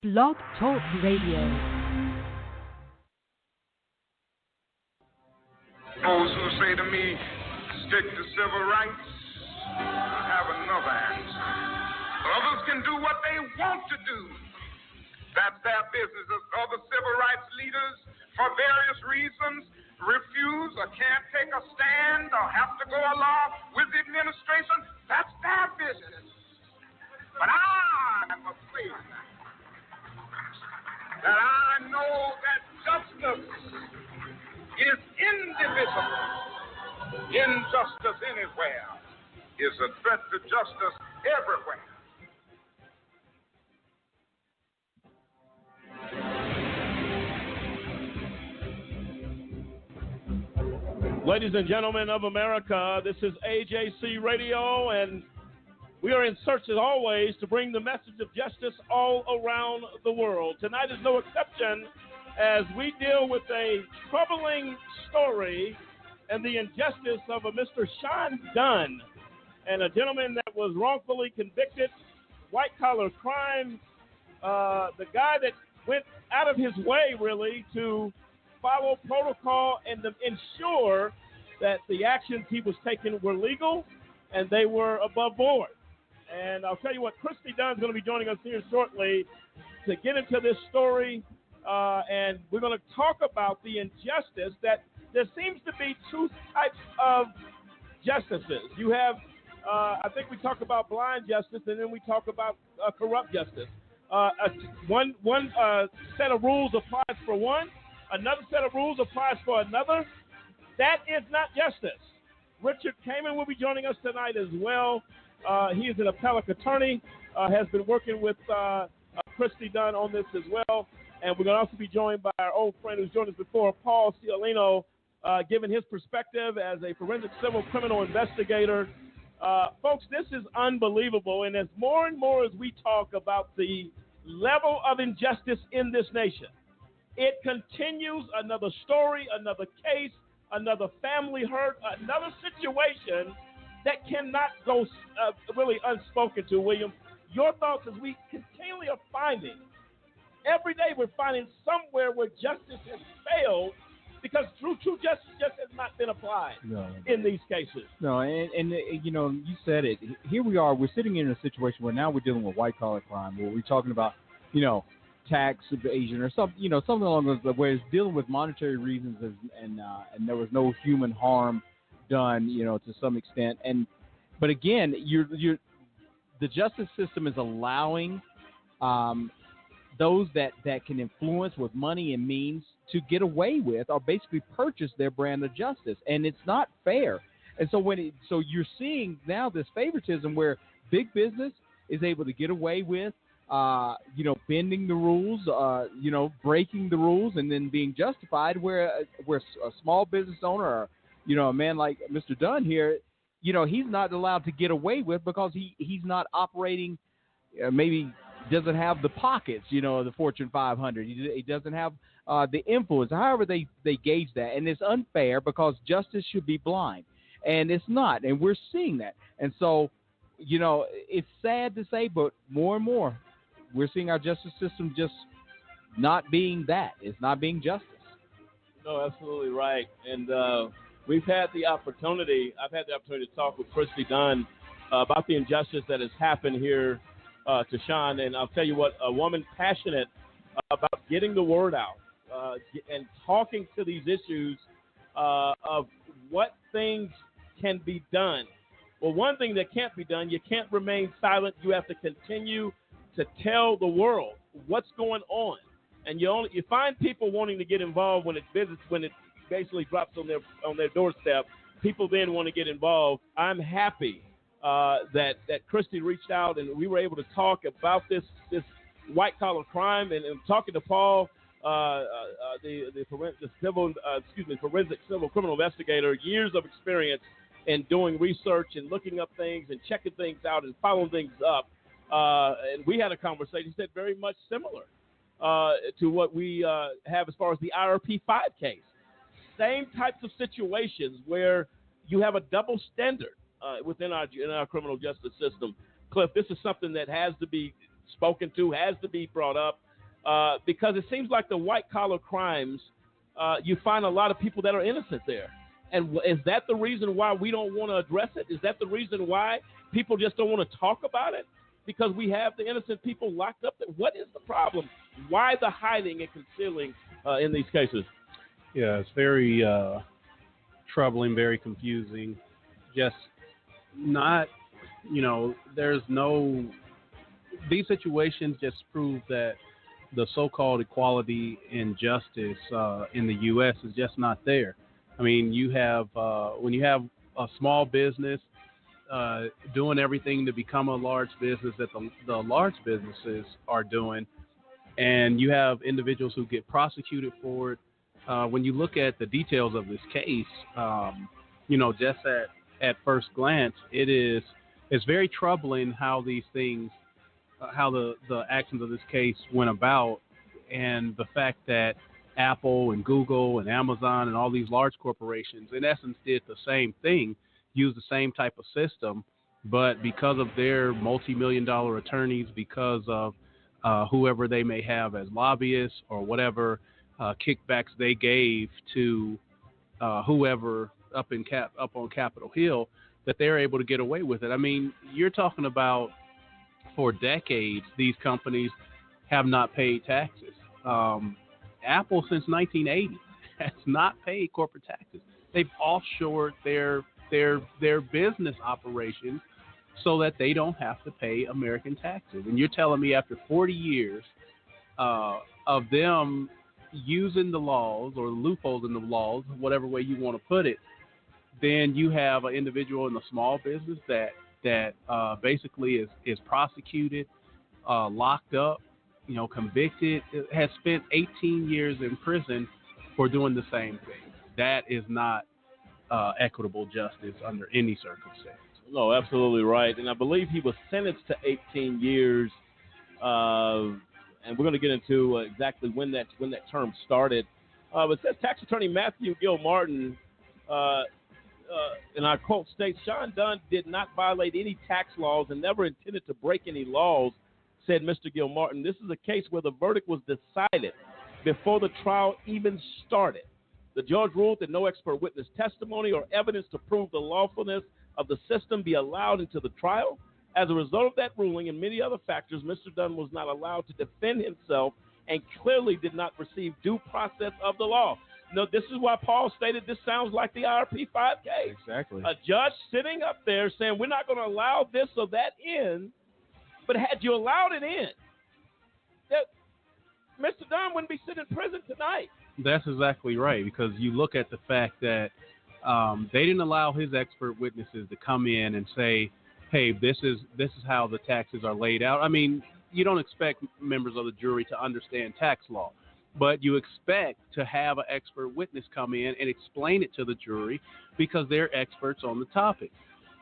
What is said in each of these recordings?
Blog Talk Radio. Those who say to me, stick to civil rights, have another answer. Others can do what they want to do. That's their business. As other civil rights leaders, for various reasons, refuse or can't take a stand or have to go along with the administration, that's their business. But I am afraid that I know that justice is indivisible. Injustice anywhere is a threat to justice everywhere. Ladies and gentlemen of America, this is AJC Radio, and we are in search, as always, to bring the message of justice all around the world. Tonight is no exception as we deal with a troubling story and the injustice of a Mr. Shawn Dunn, and a gentleman that was wrongfully convicted, white-collar crime, the guy that went out of his way, really, to follow protocol and to ensure that the actions he was taking were legal and they were above board. And I'll tell you what, Kristi Dunn is going to be joining us here shortly to get into this story, and we're going to talk about the injustice that there seems to be two types of justices. You have, I think we talk about blind justice, and then we talk about corrupt justice. One set of rules applies for one, another set of rules applies for another. That is not justice. Richard Kammen will be joining us tonight as well. He is an appellate attorney, has been working with Kristi Dunn on this as well. And we're going to also be joined by our old friend who's joined us before, Paul Ciolino, giving his perspective as a forensic civil criminal investigator. Folks, this is unbelievable. And as more and more as we talk about the level of injustice in this nation, it continues. Another story, another case, another family hurt, another situation that cannot go really unspoken to. William, your thoughts as we continually are finding, every day we're finding somewhere where justice has failed because true justice just has not been applied in these cases. No, and you know, you said it. Here we are. We're sitting in a situation where now we're dealing with white-collar crime, where we're talking about, you know, tax evasion or something, you know, something along those lines, where it's dealing with monetary reasons and there was no human harm done, you know, to some extent. But again, the justice system is allowing those that can influence with money and means to get away with or basically purchase their brand of justice, and it's not fair. And so so you're seeing now this favoritism where big business is able to get away with you know, bending the rules, you know, breaking the rules, and then being justified. Where a small business owner, or, you know, a man like Mr. Dunn here, you know, he's not allowed to get away with because he's not operating. Maybe doesn't have the pockets, you know, the Fortune 500. He doesn't have the influence. However, they gauge that, and it's unfair because justice should be blind, and it's not, and we're seeing that. And so, you know, it's sad to say, but more and more, we're seeing our justice system just not being that. It's not being justice. No, absolutely right. And I've had the opportunity to talk with Kristi Dunn about the injustice that has happened here to Shawn. And I'll tell you what, a woman passionate about getting the word out and talking to these issues of what things can be done. Well, one thing that can't be done, you can't remain silent. You have to continue to tell the world what's going on. And you find people wanting to get involved when it basically drops on their doorstep. People then want to get involved. I'm happy that Kristi reached out and we were able to talk about this white collar crime. And talking to Paul, the forensic civil criminal investigator, years of experience in doing research and looking up things and checking things out and following things up. And we had a conversation, he said, very much similar to what we have as far as the IRP 5 case. Same types of situations where you have a double standard in our criminal justice system. Cliff, this is something that has to be spoken to, has to be brought up, because it seems like the white-collar crimes, you find a lot of people that are innocent there. And is that the reason why we don't want to address it? Is that the reason why people just don't want to talk about it? Because we have the innocent people locked up there? What is the problem? Why the hiding and concealing in these cases? Yeah, it's very troubling, very confusing. Just not, there's no, these situations just prove that the so-called equality and justice in the U.S. is just not there. I mean, you have, when you have a small business doing everything to become a large business that the large businesses are doing, and you have individuals who get prosecuted for it. When you look at the details of this case, just at first glance, it's very troubling how these things, how the actions of this case went about, and the fact that Apple and Google and Amazon and all these large corporations, in essence, did the same thing, used the same type of system, but because of their multi-million-dollar attorneys, because of whoever they may have as lobbyists or whatever kickbacks they gave to whoever up on Capitol Hill, that they're able to get away with it. I mean, you're talking about for decades, these companies have not paid taxes. Apple, since 1980, has not paid corporate taxes. They've offshored their business operations so that they don't have to pay American taxes. And you're telling me after 40 years of them using the laws or loopholes in the laws, whatever way you want to put it, then you have an individual in the small business that basically is prosecuted, locked up, convicted, has spent 18 years in prison for doing the same thing. That is not equitable justice under any circumstance. No, absolutely right. And I believe he was sentenced to 18 years, and we're going to get into exactly when that term started. But it says tax attorney Matthew Gilmartin, and our quote states, Shawn Dunn did not violate any tax laws and never intended to break any laws, said Mr. Gilmartin. This is a case where the verdict was decided before the trial even started. The judge ruled that no expert witness testimony or evidence to prove the lawfulness of the system be allowed into the trial. As a result of that ruling and many other factors, Mr. Dunn was not allowed to defend himself and clearly did not receive due process of the law. No, this is why Paul stated this sounds like the IRP 5 case. Exactly. A judge sitting up there saying we're not going to allow this or that in, but had you allowed it in, that Mr. Dunn wouldn't be sitting in prison tonight. That's exactly right, because you look at the fact that they didn't allow his expert witnesses to come in and say, hey, this is how the taxes are laid out. I mean, you don't expect members of the jury to understand tax law, but you expect to have an expert witness come in and explain it to the jury because they're experts on the topic.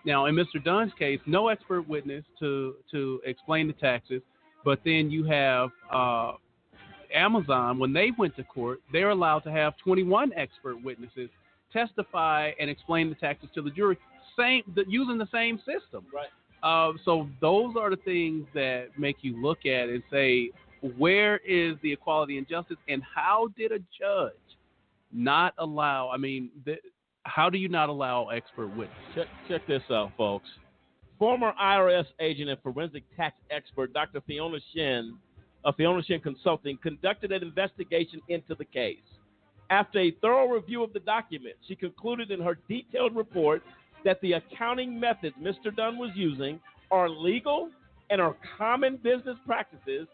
Now, in Mr. Dunn's case, no expert witness to explain the taxes, but then you have Amazon, when they went to court, they're allowed to have 21 expert witnesses testify and explain the taxes to the jury, using the same system. Right. So those are the things that make you look at and say, where is the equality and justice, and how did a judge not allow, how do you not allow expert witnesses? Check this out, folks. Former IRS agent and forensic tax expert Dr. Fiona Shin of Fiona Shin Consulting conducted an investigation into the case. After a thorough review of the documents, she concluded in her detailed report that the accounting methods Mr. Dunn was using are legal and are common business practices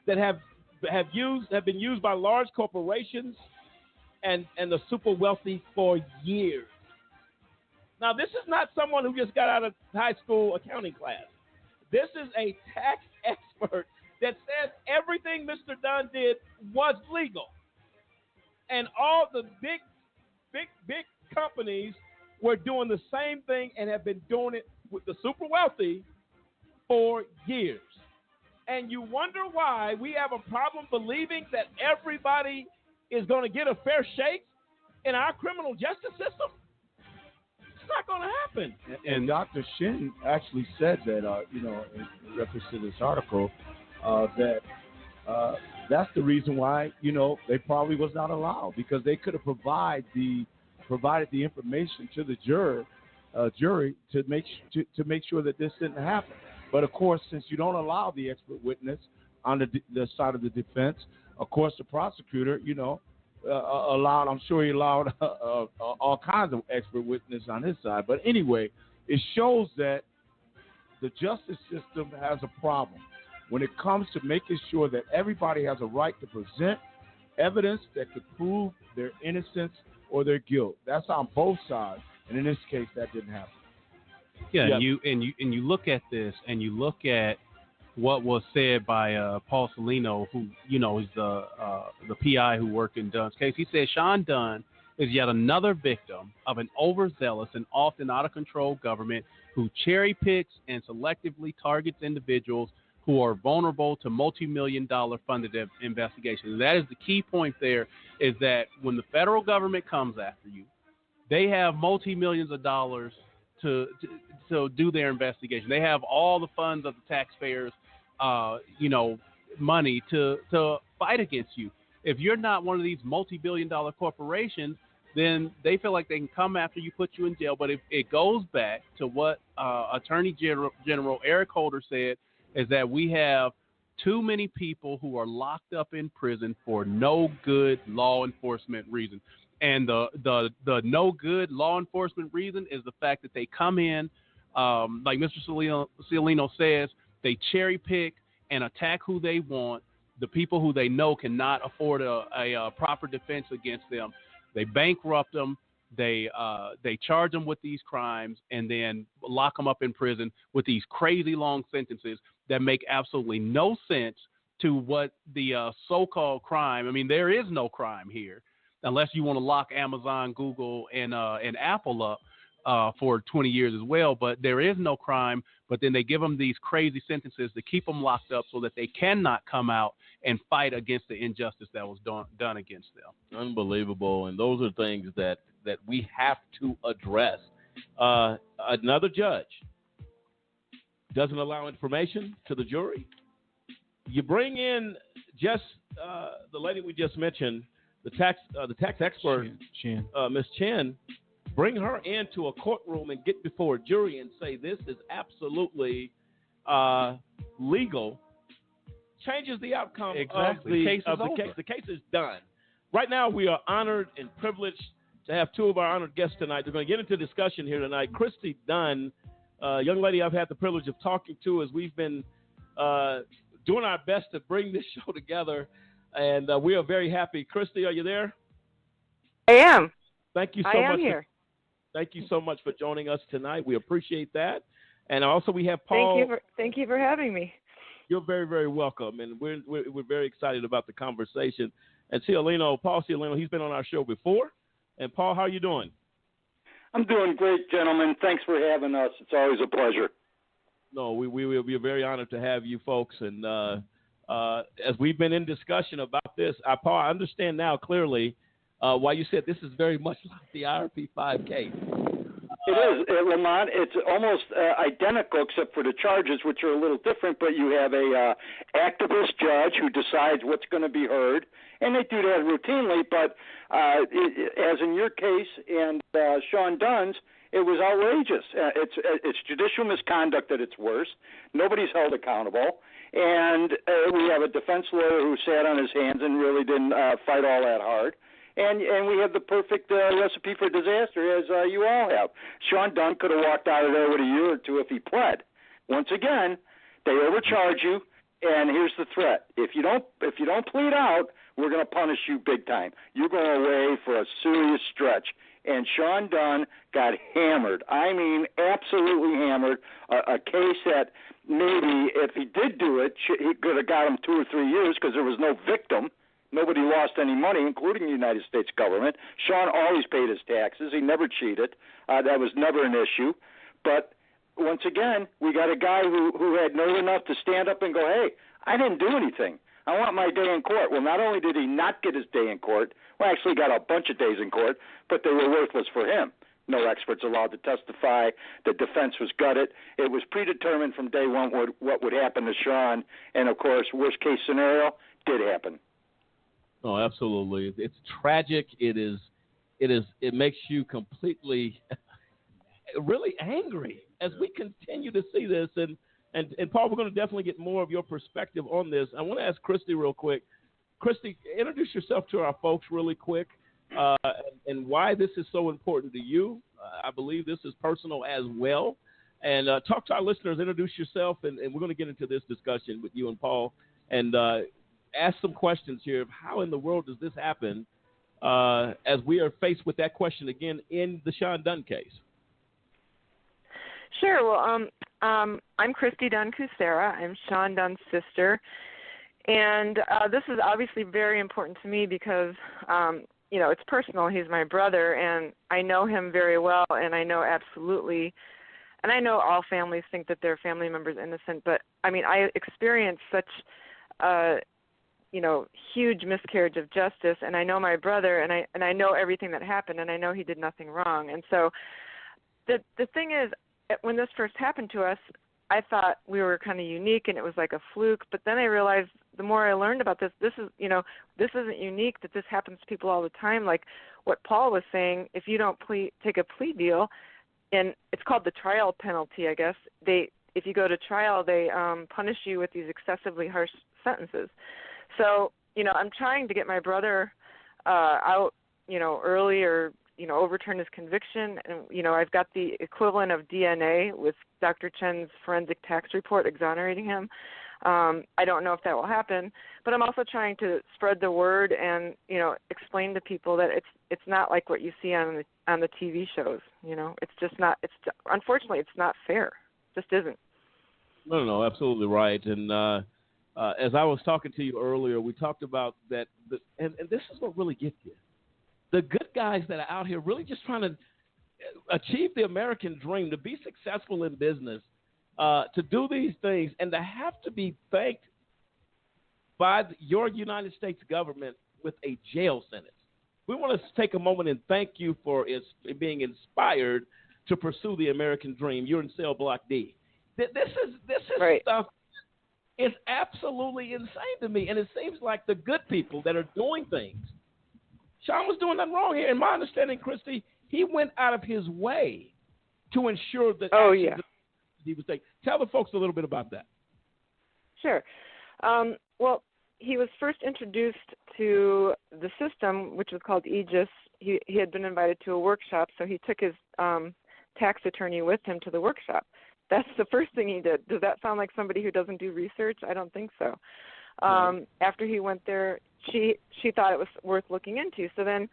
that have been used by large corporations and the super wealthy for years. Now, this is not someone who just got out of high school accounting class. This is a tax expert that says everything Mr. Dunn did was legal. And all the big companies were doing the same thing and have been doing it with the super wealthy for years. And you wonder why we have a problem believing that everybody is going to get a fair shake in our criminal justice system? It's not going to happen. And Dr. Shin actually said that, in reference to this article, that that's the reason why, they probably was not allowed, because they could have provided the information to the jury to make sure that this didn't happen. But of course, since you don't allow the expert witness on the side of the defense, of course the prosecutor, allowed. I'm sure he allowed all kinds of expert witness on his side. But anyway, it shows that the justice system has a problem when it comes to making sure that everybody has a right to present evidence that could prove their innocence or their guilt. That's on both sides, and in this case, that didn't happen. Yeah, and you look at this, and you look at what was said by Paul Ciolino, who is the PI who worked in Dunn's case. He said Shawn Dunn is yet another victim of an overzealous and often out of control government who cherry picks and selectively targets individuals who are vulnerable to multi-million-dollar funded investigations. And that is the key point there, is that when the federal government comes after you, they have multi-millions of dollars to do their investigation. They have all the funds of the taxpayers, money to fight against you. If you're not one of these multi-billion-dollar corporations, then they feel like they can come after you, put you in jail. But if it goes back to what Attorney General Eric Holder said, is that we have too many people who are locked up in prison for no good law enforcement reason. And the no good law enforcement reason is the fact that they come in, like Mr. Ciolino says, they cherry pick and attack who they want, the people who they know cannot afford a proper defense against them. They bankrupt them. They charge them with these crimes and then lock them up in prison with these crazy long sentences that make absolutely no sense to what the so-called crime. I mean, there is no crime here unless you want to lock Amazon, Google, and Apple up for 20 years as well. But there is no crime. But then they give them these crazy sentences to keep them locked up so that they cannot come out and fight against the injustice that was done against them. Unbelievable. And those are things that we have to address. Another judge doesn't allow information to the jury. You bring in just the lady we just mentioned, the tax expert, Ms. Chen. Bring her into a courtroom and get before a jury and say this is absolutely legal. Changes the outcome of the case. The case is done. Right now, we are honored and privileged to have two of our honored guests tonight. We're going to get into discussion here tonight. Kristi Dunn, a young lady I've had the privilege of talking to as we've been doing our best to bring this show together, and we are very happy. Kristi, are you there? I am. Thank you so much. I am here. Thank you so much for joining us tonight. We appreciate that. And also we have Paul. Thank you for having me. You're very, very welcome. And we're very excited about the conversation. And Paul Ciolino, he's been on our show before. And Paul, how are you doing? I'm doing great, gentlemen. Thanks for having us. It's always a pleasure. No, we will be very honored to have you folks. And as we've been in discussion about this, Paul, I understand now clearly why you said this is very much like the IRP-5 case. It is, Lamont. It's almost identical except for the charges, which are a little different, but you have a activist judge who decides what's going to be heard, and they do that routinely, but as in your case and Shawn Dunn's, it was outrageous. It's judicial misconduct at its worst. Nobody's held accountable, and we have a defense lawyer who sat on his hands and really didn't fight all that hard. And we have the perfect recipe for disaster, as you all have. Shawn Dunn could have walked out of there with a year or two if he pled. Once again, they overcharge you, and here's the threat: if you don't plead out, we're going to punish you big time. You're going away for a serious stretch. And Shawn Dunn got hammered. I mean, absolutely hammered. A case that maybe if he did do it, he could have got him 2 or 3 years because there was no victim. Nobody lost any money, including the United States government. Shawn always paid his taxes. He never cheated. That was never an issue. But once again, we got a guy who had nerve enough to stand up and go, hey, I didn't do anything. I want my day in court. Well, not only did he not get his day in court, well, actually got a bunch of days in court, but they were worthless for him. No experts allowed to testify. The defense was gutted. It was predetermined from day one what would happen to Shawn. And, of course, worst-case scenario, did happen. Oh, absolutely. It's tragic. It makes you completely, really angry as we continue to see this. And Paul, we're going to definitely get more of your perspective on this. I want to ask Kristi real quick. Kristi, introduce yourself to our folks really quick, and why this is so important to you. I believe this is personal as well. And talk to our listeners, introduce yourself, and we're going to get into this discussion with you and Paul, and ask some questions here of how in the world does this happen as we are faced with that question again in the Shawn Dunn case. Sure. Well, I'm Kristi Dunn Kucera. I'm Shawn Dunn's sister. And this is obviously very important to me because, it's personal. He's my brother, and I know him very well, and I know absolutely, and I know all families think that their family member is innocent, but, I experienced such huge miscarriage of justice, and I know my brother, and I know everything that happened, and I know he did nothing wrong. And so the thing is, when this first happened to us, I thought we were kind of unique and it was like a fluke, but then I realized the more I learned about this isn't unique, that this happens to people all the time. Like what Paul was saying, if you don't take a plea deal, and it's called the trial penalty, I guess, if you go to trial, they punish you with these excessively harsh sentences. So, I'm trying to get my brother out, early or, overturn his conviction. And, I've got the equivalent of DNA with Dr. Chen's forensic tax report exonerating him. I don't know if that will happen, but I'm also trying to spread the word and, explain to people that it's not like what you see on the TV shows. It's just not. Unfortunately, it's not fair. It just isn't. No, absolutely right. And as I was talking to you earlier, we talked about that, and this is what really gets you. The good guys that are out here really just trying to achieve the American dream, to be successful in business, to do these things, and to have to be thanked by your United States government with a jail sentence. We want to take a moment and thank you for being inspired to pursue the American dream. You're in cell block D. This is right. Stuff. It's absolutely insane to me, and it seems like the good people that are doing things. Shawn was doing nothing wrong here. In my understanding, Kristi, he went out of his way to ensure that he was taking. Tell the folks a little bit about that. Sure. Well, he was first introduced to the system, which was called Aegis. He had been invited to a workshop, so he took his tax attorney with him to the workshop. That's the first thing he did. Does that sound like somebody who doesn't do research? I don't think so. After he went there, she thought it was worth looking into. So then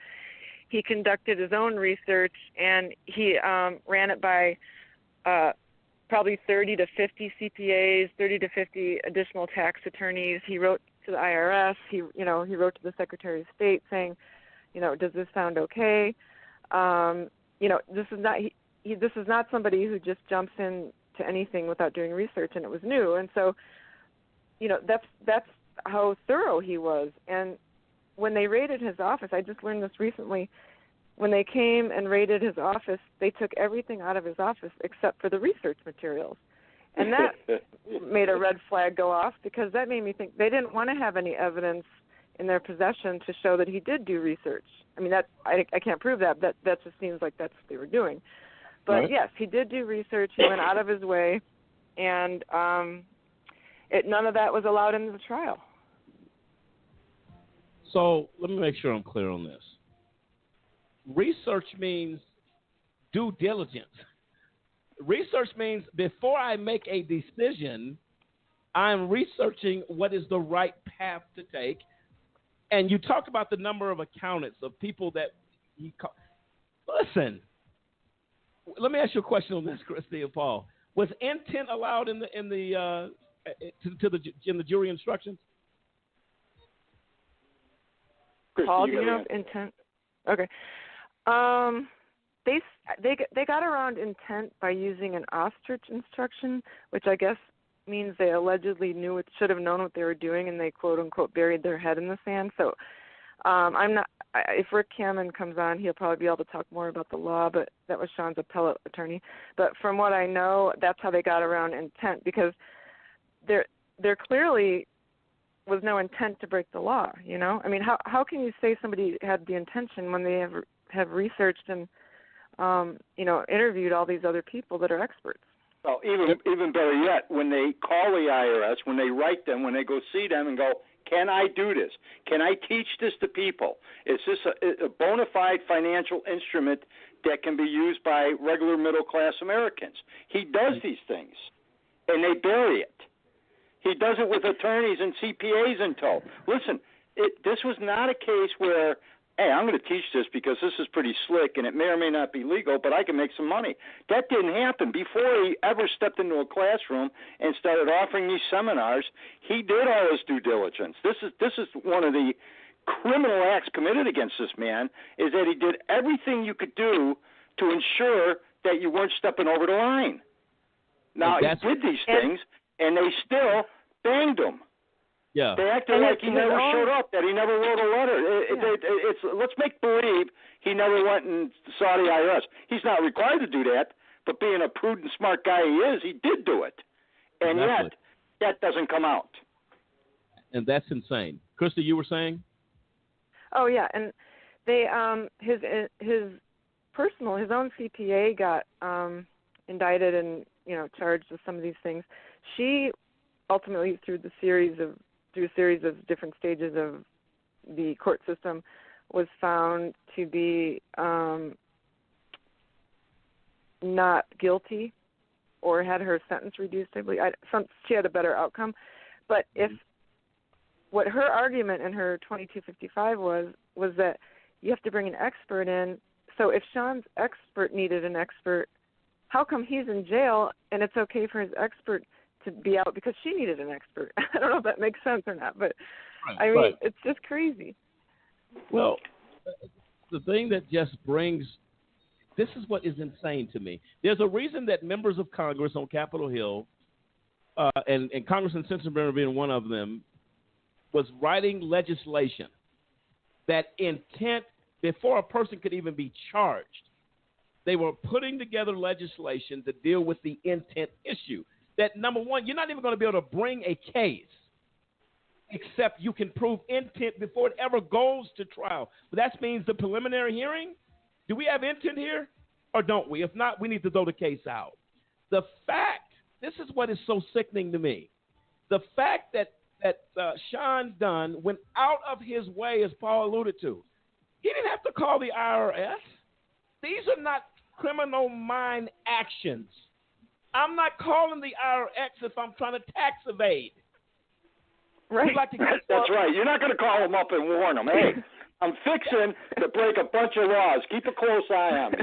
he conducted his own research, and he ran it by probably 30 to 50 CPAs, 30 to 50 additional tax attorneys. He wrote to the IRS. He wrote to the Secretary of State saying, does this sound okay? This is not somebody who just jumps in to anything without doing research, and it was new. And so, that's how thorough he was. And when they raided his office, I just learned this recently, when they came and raided his office, they took everything out of his office except for the research materials. And that made a red flag go off, because that made me think they didn't want to have any evidence in their possession to show that he did do research. I can't prove that, but that just seems like that's what they were doing. But right. Yes, he did do research. He went out of his way, and none of that was allowed in the trial. So let me make sure I'm clear on this. Research means due diligence. Research means before I make a decision, I'm researching what is the right path to take. And you talked about the number of accountants, of people that he called. Listen, let me ask you a question on this, Kristi and Paul. Was intent allowed in the jury instructions? Paul, do you know intent? Okay. They got around intent by using an ostrich instruction, which I guess means they allegedly should have known what they were doing, and they quote unquote buried their head in the sand. So I'm not. If Rick Kammen comes on, he'll probably be able to talk more about the law. But that was Shawn's appellate attorney. But from what I know, that's how they got around intent, because they're clearly was no intent to break the law. You know, I mean, how can you say somebody had the intention when they have researched and interviewed all these other people that are experts? Well, even better yet, when they call the IRS, when they write them, when they go see them and go, can I do this? Can I teach this to people? Is this a bona fide financial instrument that can be used by regular middle-class Americans? He does these things, and they bury it. He does it with attorneys and CPAs in tow. Listen, this was not a case where, hey, I'm going to teach this because this is pretty slick and it may or may not be legal, but I can make some money. That didn't happen. Before he ever stepped into a classroom and started offering these seminars, he did all his due diligence. This is one of the criminal acts committed against this man, is that he did everything you could do to ensure that you weren't stepping over the line. Now, he did these things, and they still banged him. Yeah. They acted like he never showed up, that he never wrote a letter. Let's make believe he never went and saw the IRS. He's not required to do that, but being a prudent, smart guy he is, he did do it. And yet, that doesn't come out. And that's insane. Kristi, you were saying? Oh, yeah, and they his own CPA got indicted and charged with some of these things. She ultimately, through a series of different stages of the court system, was found to be not guilty, or had her sentence reduced. I believe she had a better outcome. But what her argument in her 2255 was that you have to bring an expert in. So if Shawn's expert needed an expert, how come he's in jail and it's okay for his expert to be out because she needed an expert? I don't know if that makes sense or not, but it's just crazy. Well, the thing that just brings, this is what is insane to me. There's a reason that members of Congress on Capitol Hill, and Congressman Sensenbrenner being one of them, was writing legislation that intent, before a person could even be charged, they were putting together legislation to deal with the intent issue. That, number one, you're not even going to be able to bring a case except you can prove intent before it ever goes to trial. But that means the preliminary hearing, do we have intent here or don't we? If not, we need to throw the case out. The fact, this is what is so sickening to me, the fact that Shawn Dunn went out of his way, as Paul alluded to. He didn't have to call the IRS. These are not criminal mind actions. I'm not calling the IRS if I'm trying to tax evade. Right. That's right. You're not going to call them up and warn them. Hey, I'm fixing to break a bunch of laws. Keep a close eye on me.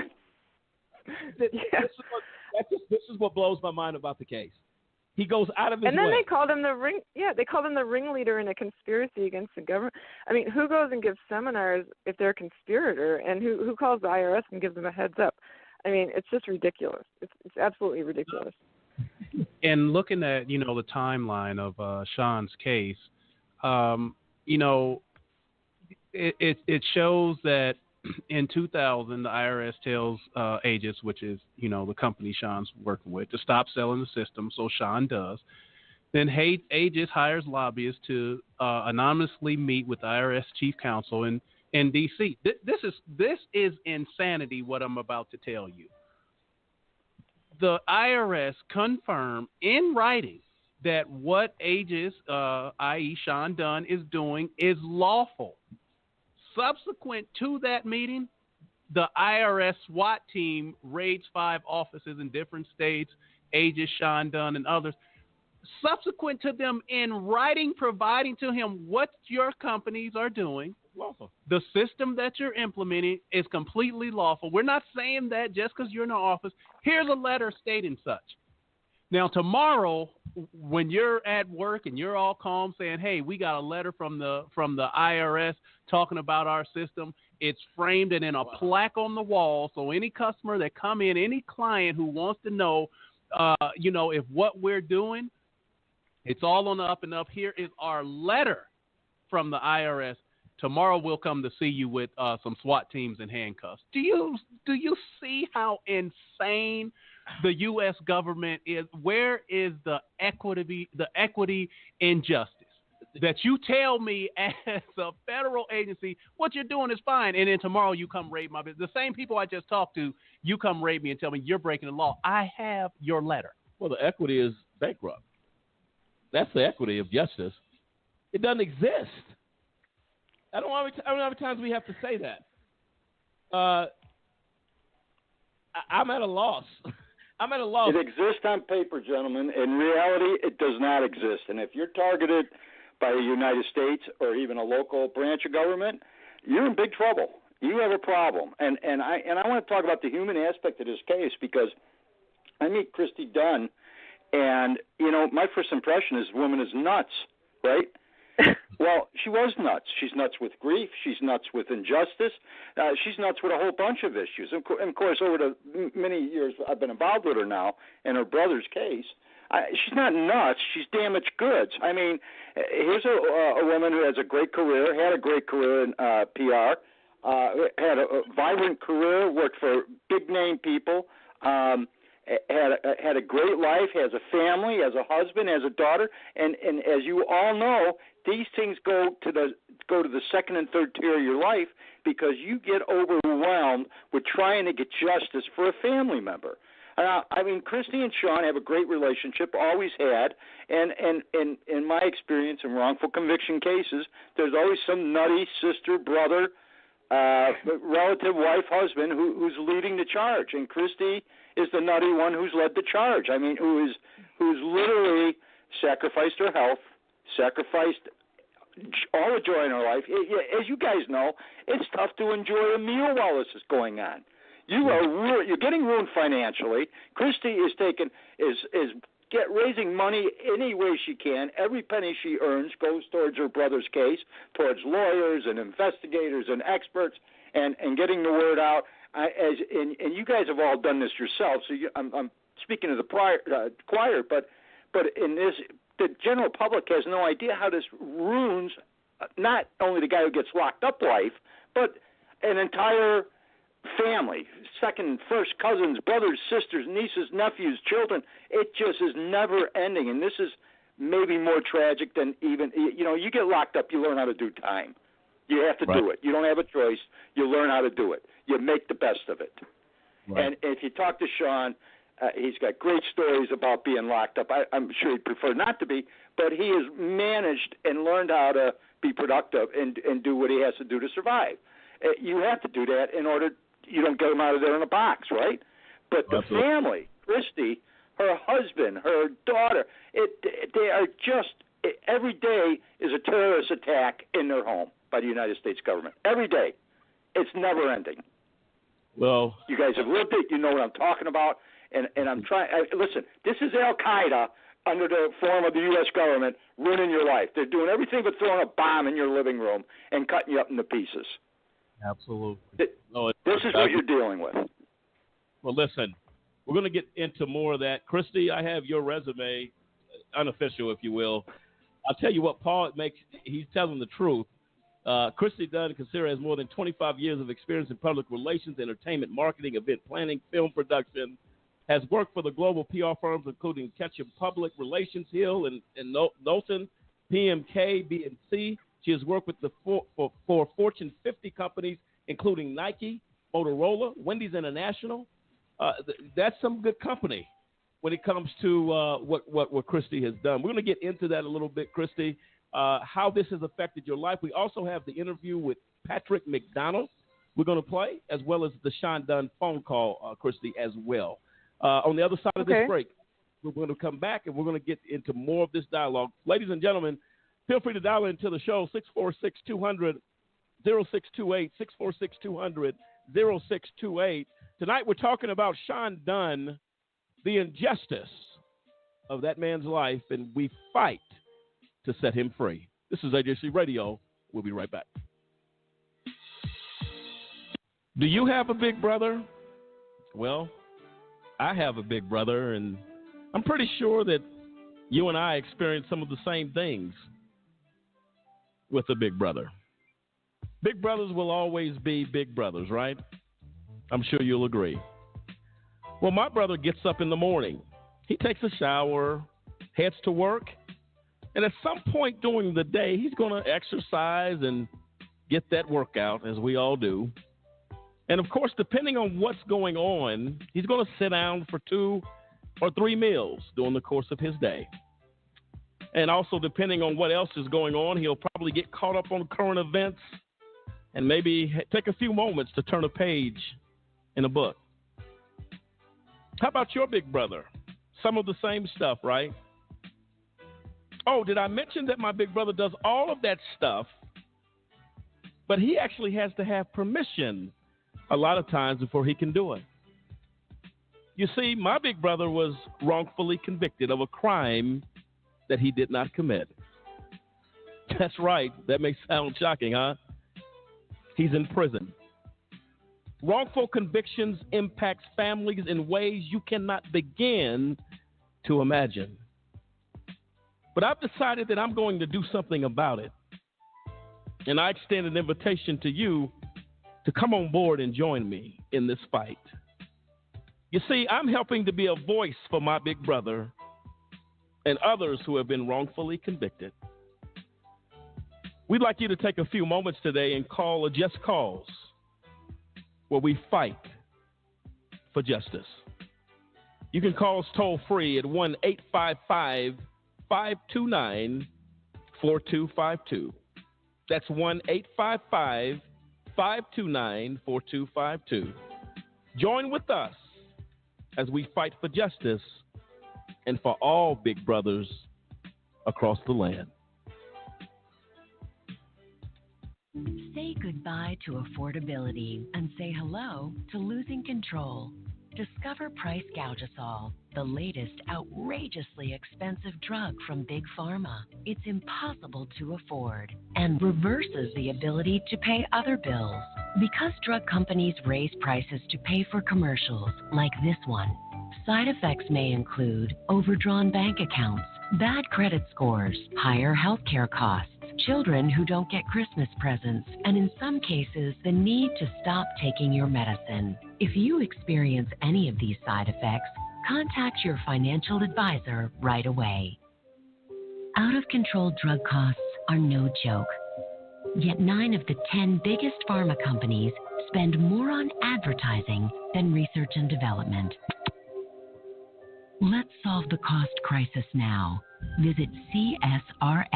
This is what blows my mind about the case. He goes out of his way. And then they called him they called him the ringleader in a conspiracy against the government. I mean, who goes and gives seminars if they're a conspirator, and who calls the IRS and gives them a heads up? I mean, it's just ridiculous. It's absolutely ridiculous. And looking at, the timeline of Shawn's case, it shows that in 2000, the IRS tells Aegis, which is, the company Shawn's working with, to stop selling the system, so Shawn does. Then Aegis hires lobbyists to anonymously meet with the IRS chief counsel in D.C. This is insanity, what I'm about to tell you. The IRS confirmed in writing that what Aegis, i.e. Shawn Dunn, is doing is lawful. Subsequent to that meeting, the IRS SWAT team raids 5 offices in different states, Aegis, Shawn Dunn, and others. Subsequent to them in writing providing to him what your companies are doing, lawful. The system that you're implementing is completely lawful. We're not saying that just because you're in the office. Here's a letter stating such. Now, tomorrow, when you're at work and you're all calm saying, hey, we got a letter from the IRS talking about our system, it's framed and in a plaque on the wall. So any customer that come in, any client who wants to know, if what we're doing, it's all on the up and up. Here is our letter from the IRS. Tomorrow we'll come to see you with some SWAT teams and handcuffs. Do you see how insane the U.S. government is? Where is the equity in justice? that you tell me as a federal agency what you're doing is fine, and then tomorrow you come raid my business. The same people I just talked to, you come raid me and tell me you're breaking the law. I have your letter. Well, the equity is bankrupt. That's the equity of justice. It doesn't exist. I don't know how many times we have to say that. I'm at a loss. I'm at a loss. It exists on paper, gentlemen. In reality, it does not exist. And if you're targeted by the United States or even a local branch of government, you're in big trouble. You have a problem. And I want to talk about the human aspect of this case because I meet Kristi Dunn, and, my first impression is the woman is nuts, right? Well, she was nuts. She's nuts with grief. She's nuts with injustice. She's nuts with a whole bunch of issues. And of course, over the many years I've been involved with her now in her brother's case, she's not nuts. She's damaged goods. I mean, here's a woman who has a great career, had a great career in PR, had a vibrant career, worked for big-name people, had a great life, has a family, has a husband, has a daughter, and as you all know, these things go to the second and third tier of your life because you get overwhelmed with trying to get justice for a family member. Kristi and Shawn have a great relationship, always had, and in my experience in wrongful conviction cases, there's always some nutty sister, brother, relative, wife, husband who's leading the charge, and Kristi is the nutty one who's led the charge. I mean, who's literally sacrificed her health, sacrificed all the joy in her life. As you guys know, it's tough to enjoy a meal while this is going on. You're getting ruined financially. Kristi is raising money any way she can. Every penny she earns goes towards her brother's case, towards lawyers and investigators and experts, and getting the word out. And you guys have all done this yourselves. So I'm speaking to the choir, but in this, the general public has no idea how this ruins not only the guy who gets locked up life, but an entire family, second, first cousins, brothers, sisters, nieces, nephews, children. It just is never ending, and this is maybe more tragic than even, you get locked up, you learn how to do time. You have to do it. You don't have a choice. You learn how to do it. You make the best of it. Right. And if you talk to Shawn, he's got great stories about being locked up. I'm sure he'd prefer not to be, but he has managed and learned how to be productive and do what he has to do to survive. You have to do that in order you don't get him out of there in a box, right? But the family, Kristi, her husband, her daughter, they are just, every day is a terrorist attack in their home by the United States government. Every day. It's never ending. Well, you guys have lived it. You know what I'm talking about. And I'm trying. Listen, this is Al Qaeda under the form of the U.S. government ruining your life. They're doing everything but throwing a bomb in your living room and cutting you up into pieces. Absolutely. This is what you're dealing with. Well, listen, we're going to get into more of that. Kristi, I have your resume, unofficial, if you will. I'll tell you what, Paul, he's telling the truth. Kristi Dunn Kucera has more than 25 years of experience in public relations, entertainment marketing, event planning, film production, has worked for the global PR firms including Ketchum Public Relations, Hill and Knowlton, PMK, B&C. She has worked with for Fortune 50 companies, including Nike, Motorola, Wendy's International. That's some good company when it comes to what Kristi has done. We're going to get into that a little bit, Kristi, how this has affected your life. We also have the interview with Patrick McDonald we're going to play, as well as the Shawn Dunn phone call, Kristi, as well. On the other side of this break, we're going to come back and we're going to get into more of this dialogue. Ladies and gentlemen, feel free to dial into the show, 646-200-0628, 646-200-0628. Tonight we're talking about Shawn Dunn, the injustice of that man's life, and we fight to set him free. This is AJC Radio. We'll be right back. Do you have a big brother? Well, I have a big brother, and I'm pretty sure that you and I experience some of the same things with a big brother. Big brothers will always be big brothers, right? I'm sure you'll agree. Well, my brother gets up in the morning. He takes a shower, heads to work, And at some point during the day, he's going to exercise and get that workout, as we all do. And, of course, depending on what's going on, he's going to sit down for 2 or 3 meals during the course of his day. And also, depending on what else is going on, he'll probably get caught up on current events and maybe take a few moments to turn a page in a book. How about your big brother? Some of the same stuff, right? Oh, did I mention that my big brother does all of that stuff, but he actually has to have permission a lot of times before he can do it? You see, my big brother was wrongfully convicted of a crime that he did not commit. That's right. That may sound shocking, huh? He's in prison. Wrongful convictions impacts families in ways you cannot begin to imagine. But I've decided that I'm going to do something about it. And I extend an invitation to you to come on board and join me in this fight. You see, I'm helping to be a voice for my big brother and others who have been wrongfully convicted. We'd like you to take a few moments today and call a Just Cause, where we fight for justice. You can call us toll free at 1-855-529-4252. That's 1-855-529-4252. Join with us as we fight for justice and for all big brothers across the land. Say goodbye to affordability and say hello to losing control. Discover Price Gougasol, the latest outrageously expensive drug from Big Pharma. It's impossible to afford and reverses the ability to pay other bills. Because drug companies raise prices to pay for commercials like this one, side effects may include overdrawn bank accounts, bad credit scores, higher healthcare costs, children who don't get Christmas presents, and in some cases, the need to stop taking your medicine. If you experience any of these side effects, contact your financial advisor right away. Out-of-control drug costs are no joke. Yet 9 of the 10 biggest pharma companies spend more on advertising than research and development. Let's solve the cost crisis now. Visit csrxp.org.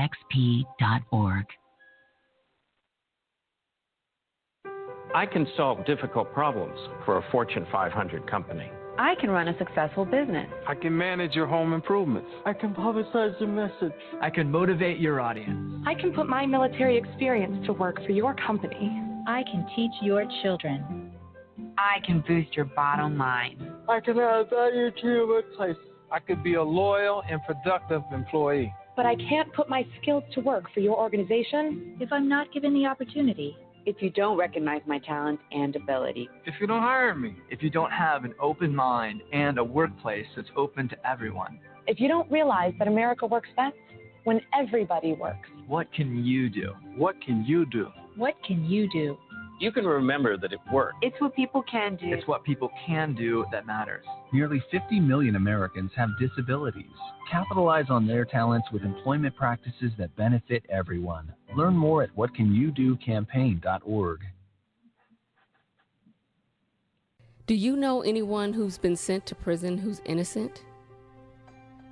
I can solve difficult problems for a Fortune 500 company. I can run a successful business. I can manage your home improvements. I can publicize your message. I can motivate your audience. I can put my military experience to work for your company. I can teach your children. I can boost your bottom line. I can add value to your workplace. I could be a loyal and productive employee. But I can't put my skills to work for your organization if I'm not given the opportunity. If you don't recognize my talent and ability. If you don't hire me. If you don't have an open mind and a workplace that's open to everyone. If you don't realize that America works best when everybody works. What can you do? What can you do? What can you do? You can remember that it worked. It's what people can do. It's what people can do that matters. Nearly 50 million Americans have disabilities. Capitalize on their talents with employment practices that benefit everyone. Learn more at whatcanyoudocampaign.org. Do you know anyone who's been sent to prison who's innocent?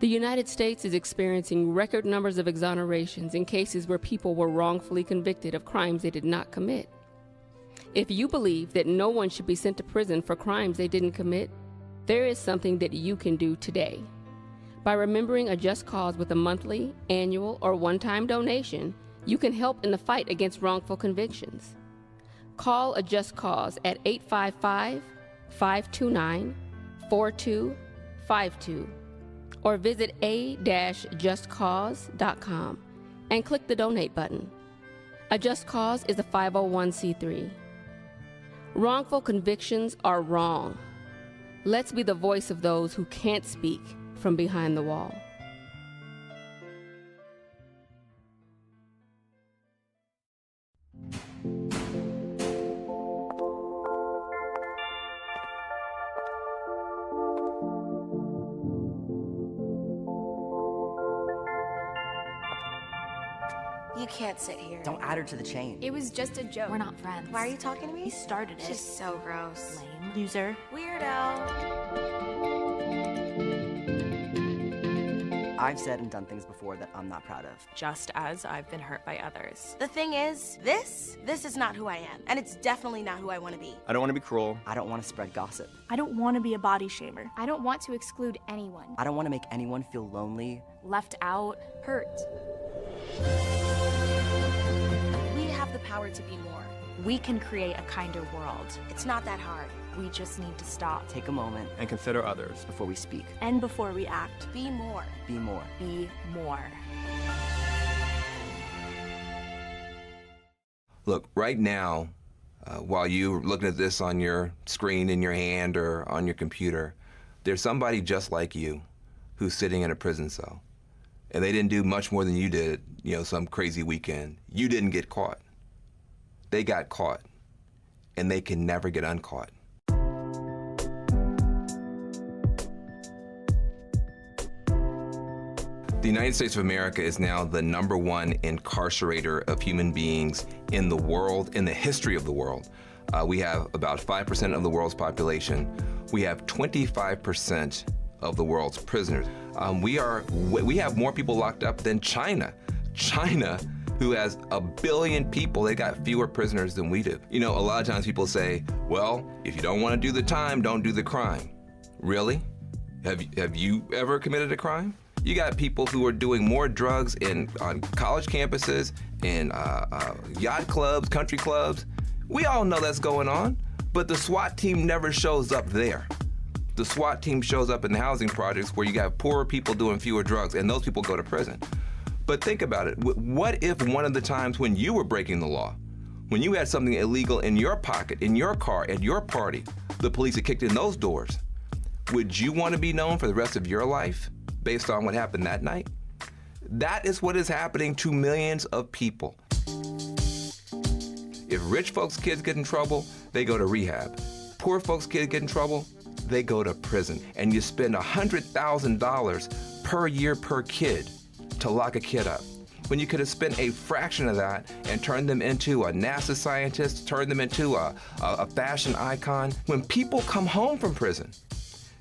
The United States is experiencing record numbers of exonerations in cases where people were wrongfully convicted of crimes they did not commit. If you believe that no one should be sent to prison for crimes they didn't commit, there is something that you can do today. By remembering a just cause with a monthly, annual, or one-time donation, you can help in the fight against wrongful convictions. Call a just cause at 855-529-4252 or visit a-justcause.com and click the donate button. A Just Cause is a 501c3. Wrongful convictions are wrong. Let's be the voice of those who can't speak from behind the wall. You can't sit here. Don't add her to the chain. It was just a joke. We're not friends. Why are you talking to me? He started it. She's so gross. Lame. Loser. Weirdo. I've said and done things before that I'm not proud of. Just as I've been hurt by others. The thing is, this is not who I am. And it's definitely not who I want to be. I don't want to be cruel. I don't want to spread gossip. I don't want to be a body shamer. I don't want to exclude anyone. I don't want to make anyone feel lonely, left out, hurt. We have the power to be more. We can create a kinder world. It's not that hard. We just need to stop. Take a moment and consider others before we speak. And before we act. Be more. Be more. Be more. Look, right now, while you're looking at this on your screen in your hand or on your computer, there's somebody just like you who's sitting in a prison cell. And they didn't do much more than you did, some crazy weekend. You didn't get caught. They got caught. And they can never get uncaught. The United States of America is now the #1 incarcerator of human beings in the world, in the history of the world. We have about 5% of the world's population. We have 25% of the world's prisoners. We have more people locked up than China. China, who has 1 billion people, they got fewer prisoners than we do. A lot of times people say, well, if you don't want to do the time, don't do the crime. Really? Have you ever committed a crime? You got people who are doing more drugs on college campuses, in yacht clubs, country clubs. We all know that's going on, but the SWAT team never shows up there. The SWAT team shows up in the housing projects where you got poorer people doing fewer drugs, and those people go to prison. But think about it. What if one of the times when you were breaking the law, when you had something illegal in your pocket, in your car, at your party, the police had kicked in those doors? Would you want to be known for the rest of your life based on what happened that night? That is what is happening to millions of people. If rich folks' kids get in trouble, they go to rehab. Poor folks' kids get in trouble, they go to prison. And you spend $100,000 per year per kid to lock a kid up, when you could have spent a fraction of that and turned them into a NASA scientist, turned them into a fashion icon. When people come home from prison,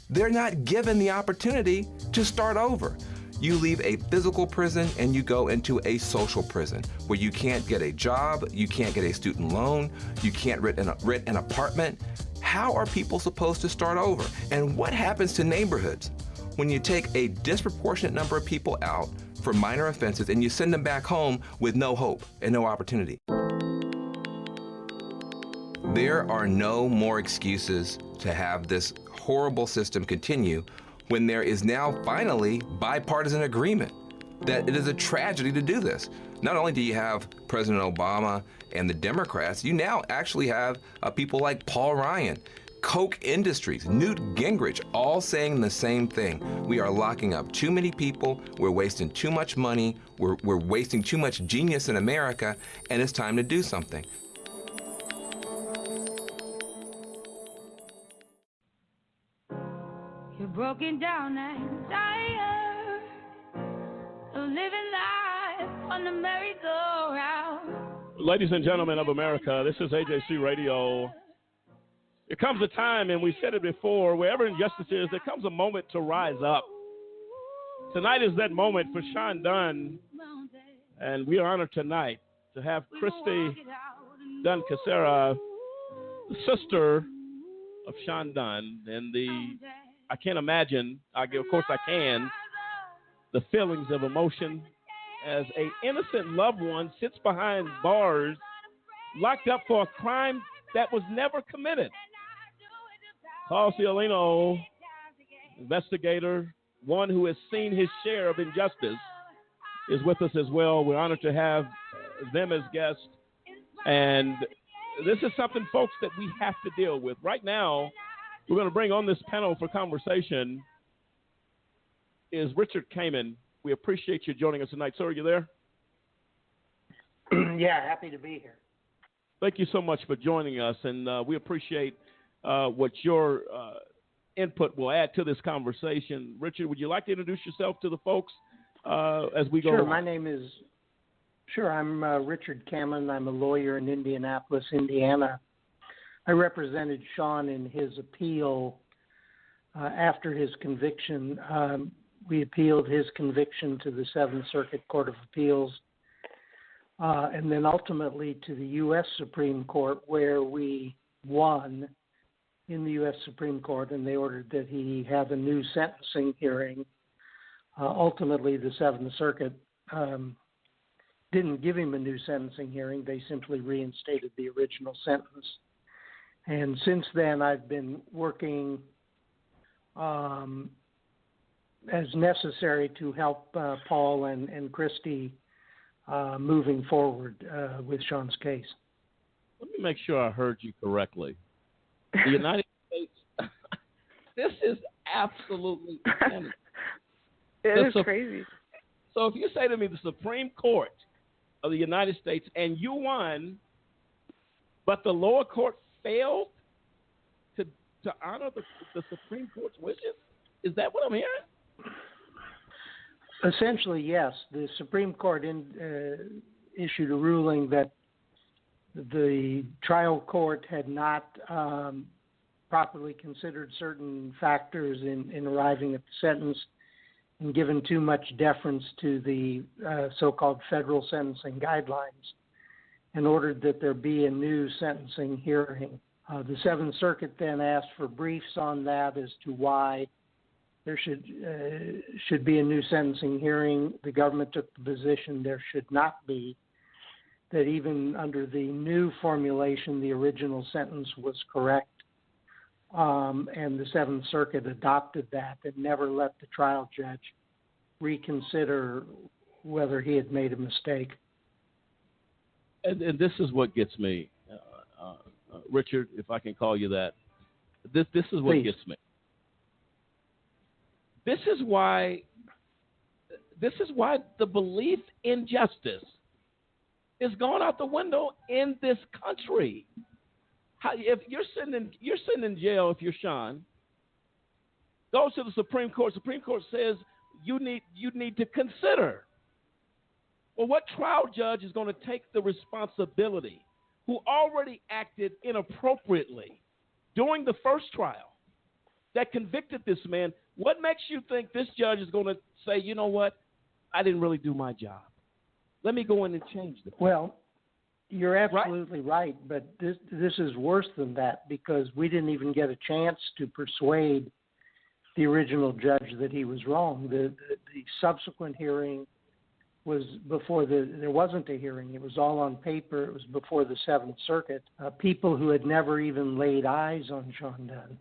they're not given the opportunity to start over. You leave a physical prison and you go into a social prison where you can't get a job, you can't get a student loan, you can't rent an apartment. How are people supposed to start over? And what happens to neighborhoods when you take a disproportionate number of people out for minor offenses and you send them back home with no hope and no opportunity? There are no more excuses to have this horrible system continue when there is now finally bipartisan agreement that it is a tragedy to do this. Not only do you have President Obama and the Democrats, you now actually have people like Paul Ryan, Koch Industries, Newt Gingrich, all saying the same thing. We are locking up too many people, we're wasting too much money, we're wasting too much genius in America, and it's time to do something. You're broken down and tired of living life on the merry-go-round. Ladies and gentlemen of America, this is AJC Radio. There comes a time, and we said it before, wherever injustice is, there comes a moment to rise up. Tonight is that moment for Shawn Dunn, and we are honored tonight to have Kristi Dunn Kucera, the sister of Shawn Dunn, and I can't imagine, of course I can, the feelings of emotion as an innocent loved one sits behind bars, locked up for a crime that was never committed. Paul Ciolino, investigator, one who has seen his share of injustice, is with us as well. We're honored to have them as guests. And this is something, folks, that we have to deal with. Right now, we're going to bring on this panel for conversation is Richard Kammen. We appreciate you joining us tonight. Sir, are you there? Yeah, happy to be here. Thank you so much for joining us, and we appreciate what your input will add to this conversation. Richard, would you like to introduce yourself to the folks as we go? Sure, my name is Sure. I'm Richard Kammen. I'm a lawyer in Indianapolis, Indiana. I represented Shawn in his appeal after his conviction. We appealed his conviction to the Seventh Circuit Court of Appeals, and then ultimately to the U.S. Supreme Court, where we won in the U.S. Supreme Court, and they ordered that he have a new sentencing hearing. Ultimately, the Seventh Circuit didn't give him a new sentencing hearing. They simply reinstated the original sentence. And since then, I've been working as necessary to help Paul and Kristi moving forward with Shawn's case. Let me make sure I heard you correctly. The United States, this is absolutely it is crazy. So if you say to me the Supreme Court of the United States and you won, but the lower court failed to honor the Supreme Court's wishes, is that what I'm hearing? Essentially, yes. The Supreme Court issued a ruling that the trial court had not properly considered certain factors in arriving at the sentence and given too much deference to the so-called federal sentencing guidelines, and ordered that there be a new sentencing hearing. The Seventh Circuit then asked for briefs on that as to why there should be a new sentencing hearing. The government took the position there should not be, that even under the new formulation, the original sentence was correct. And the Seventh Circuit adopted that and never let the trial judge reconsider whether he had made a mistake. And this is what gets me, Richard, if I can call you that. This is what Please. Gets me. This is why the belief in justice is gone out the window in this country. If you're sitting in jail, if you're Shawn, goes to the Supreme Court. Supreme Court says you need to consider. Well, what trial judge is going to take the responsibility, who already acted inappropriately during the first trial that convicted this man? What makes you think this judge is going to say, you know what, I didn't really do my job. Let me go in and change the. Well, you're absolutely right, but this is worse than that, because we didn't even get a chance to persuade the original judge that he was wrong. The subsequent hearing was before there wasn't a hearing. It was all on paper. It was before the Seventh Circuit. People who had never even laid eyes on Shawn Dunn.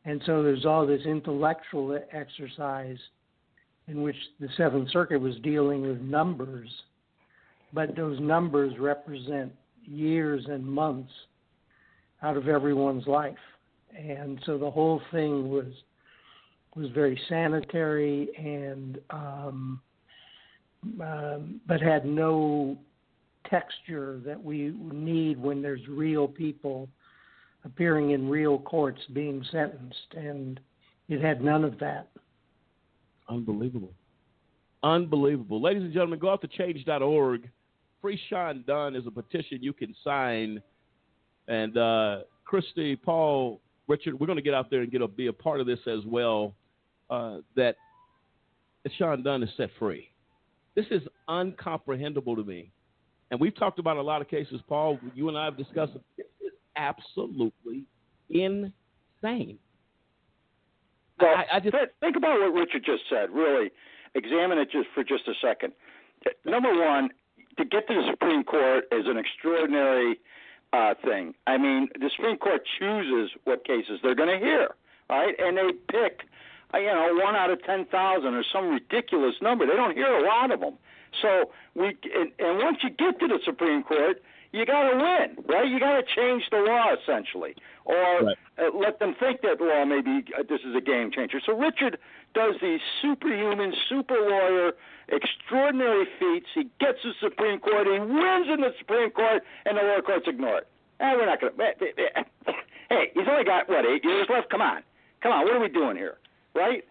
And so there's all this intellectual exercise in which the Seventh Circuit was dealing with numbers, but those numbers represent years and months out of everyone's life. And so the whole thing was very sanitary and but had no texture that we need when there's real people appearing in real courts being sentenced, and it had none of that. Unbelievable. Ladies and gentlemen, go out to change.org. Free Shawn Dunn is a petition you can sign. And Kristi, Paul, Richard, we're going to get out there and be a part of this as well, that Shawn Dunn is set free. This is uncomprehendable to me. And we've talked about a lot of cases, Paul. You and I have discussed it. This is absolutely insane. Well, I just think about what Richard just said. Really examine it for just a second. Number one, to get to the Supreme Court is an extraordinary thing. I mean, the Supreme Court chooses what cases they're going to hear, right? And they pick, 1 out of 10,000 or some ridiculous number. They don't hear a lot of them. So and once you get to the Supreme Court, you got to win, right? You got to change the law essentially, or let them think that law maybe this is a game changer. So Richard does these superhuman, super lawyer, extraordinary feats. He gets the Supreme Court, he wins in the Supreme Court, and the lower courts ignore it. We're not going to. Hey, he's only got 8 years left? Come on, what are we doing here, right?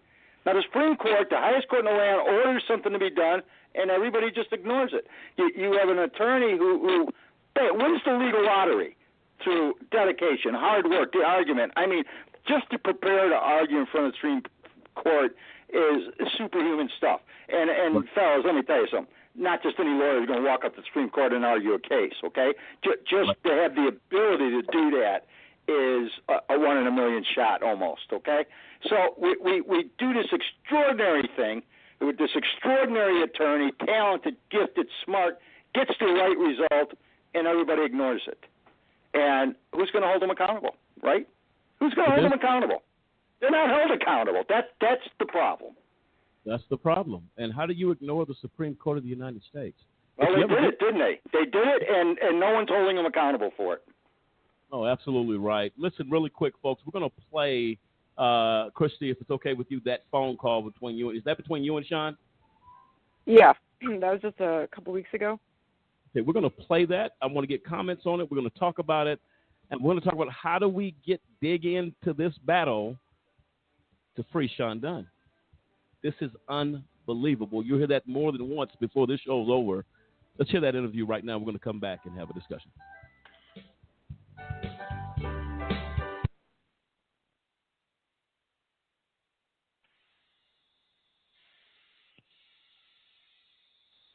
Now, the Supreme Court, the highest court in the land, orders something to be done, and everybody just ignores it. You have an attorney who wins the legal lottery through dedication, hard work, the argument. I mean, just to prepare to argue in front of the Supreme Court is superhuman stuff. And fellas, let me tell you something. Not just any lawyer is going to walk up to the Supreme Court and argue a case, okay? Just to have the ability to do that is a 1 in a million shot almost, okay? So we do this extraordinary thing with this extraordinary attorney, talented, gifted, smart, gets the right result, and everybody ignores it. And who's going to hold them accountable, right? Who's going to hold them accountable? They're not held accountable. That's the problem. That's the problem. And how do you ignore the Supreme Court of the United States? Well, they did it, didn't they? They did it, and no one's holding them accountable for it. Oh, absolutely right. Listen, really quick, folks, we're going to play, Kristi, if it's okay with you, that phone call between you. Is that between you and Shawn? Yeah, that was just a couple weeks ago. Okay, we're going to play that. I want to get comments on it. We're going to talk about it. And we're going to talk about how do we dig into this battle to free Shawn Dunn. This is unbelievable. You'll hear that more than once before this show's over. Let's hear that interview right now. We're going to come back and have a discussion.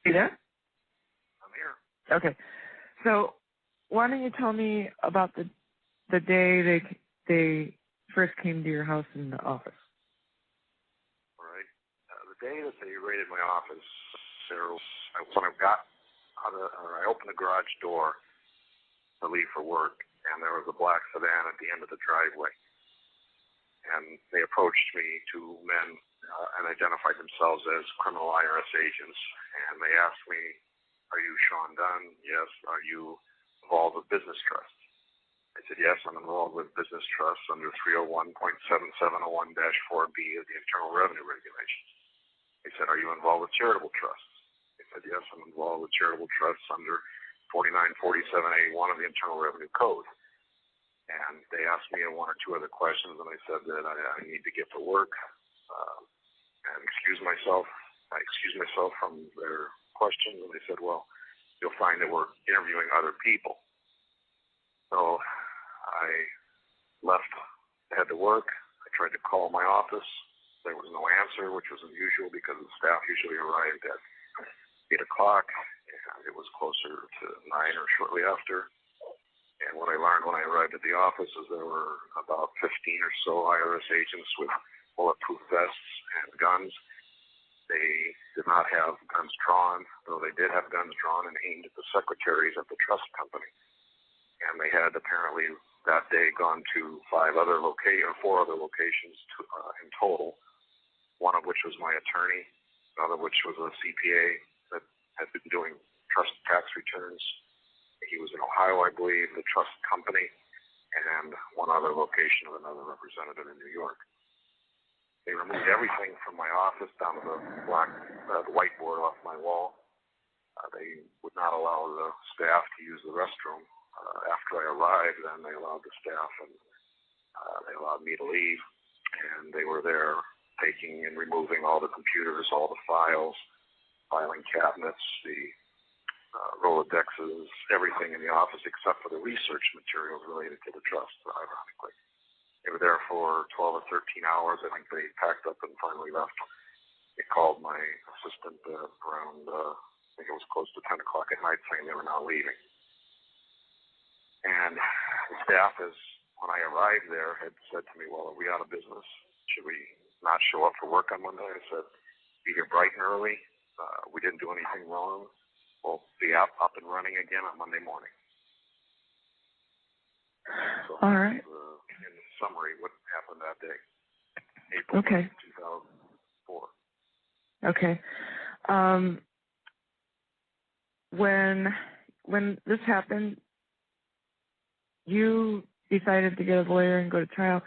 You there? I'm here. Okay. So why don't you tell me about the day they first came to your house in the office? All right. The day that they raided my office, when I opened the garage door to leave for work, and there was a black sedan at the end of the driveway. And they approached me, two men, and identified themselves as criminal IRS agents. And they asked me, "Are you Shawn Dunn?" "Yes." "Are you involved with business trusts?" I said, "Yes, I'm involved with business trusts under 301.7701-4B of the Internal Revenue Regulations." They said, "Are you involved with charitable trusts?" I said, "Yes, I'm involved with charitable trusts under 4947A1 of the Internal Revenue Code." And they asked me one or two other questions, and I said that I need to get to work and excuse myself. I excused myself from their questions, and they said, "Well, you'll find that we're interviewing other people." So I left, head to work. I tried to call my office. There was no answer, which was unusual because the staff usually arrived at 8 o'clock, and it was closer to 9 or shortly after. And what I learned when I arrived at the office is there were about 15 or so IRS agents with bulletproof vests and guns. They did not have guns drawn, though they did have guns drawn and aimed at the secretaries at the trust company. And they had apparently that day gone to 4 other locations in total, one of which was my attorney, another which was a CPA that had been doing trust tax returns. He was in Ohio, I believe, the trust company, and one other location of another representative in New York. They removed everything from my office down to the whiteboard off my wall. They would not allow the staff to use the restroom. After I arrived, then they allowed the staff, and they allowed me to leave. And they were there taking and removing all the computers, all the files, filing cabinets, the Rolodexes, everything in the office except for the research materials related to the trust, ironically. They were there for 12 or 13 hours. I think they packed up and finally left. They called my assistant around, I think it was close to 10 o'clock at night, saying they were now leaving. And the staff, when I arrived there, had said to me, "Well, are we out of business? Should we not show up for work on Monday?" I said, "Be here bright and early. We didn't do anything wrong. We'll be up and running again on Monday morning." So all right. In summary, what happened that day, April 2004. Okay. When this happened, you decided to get a lawyer and go to trial.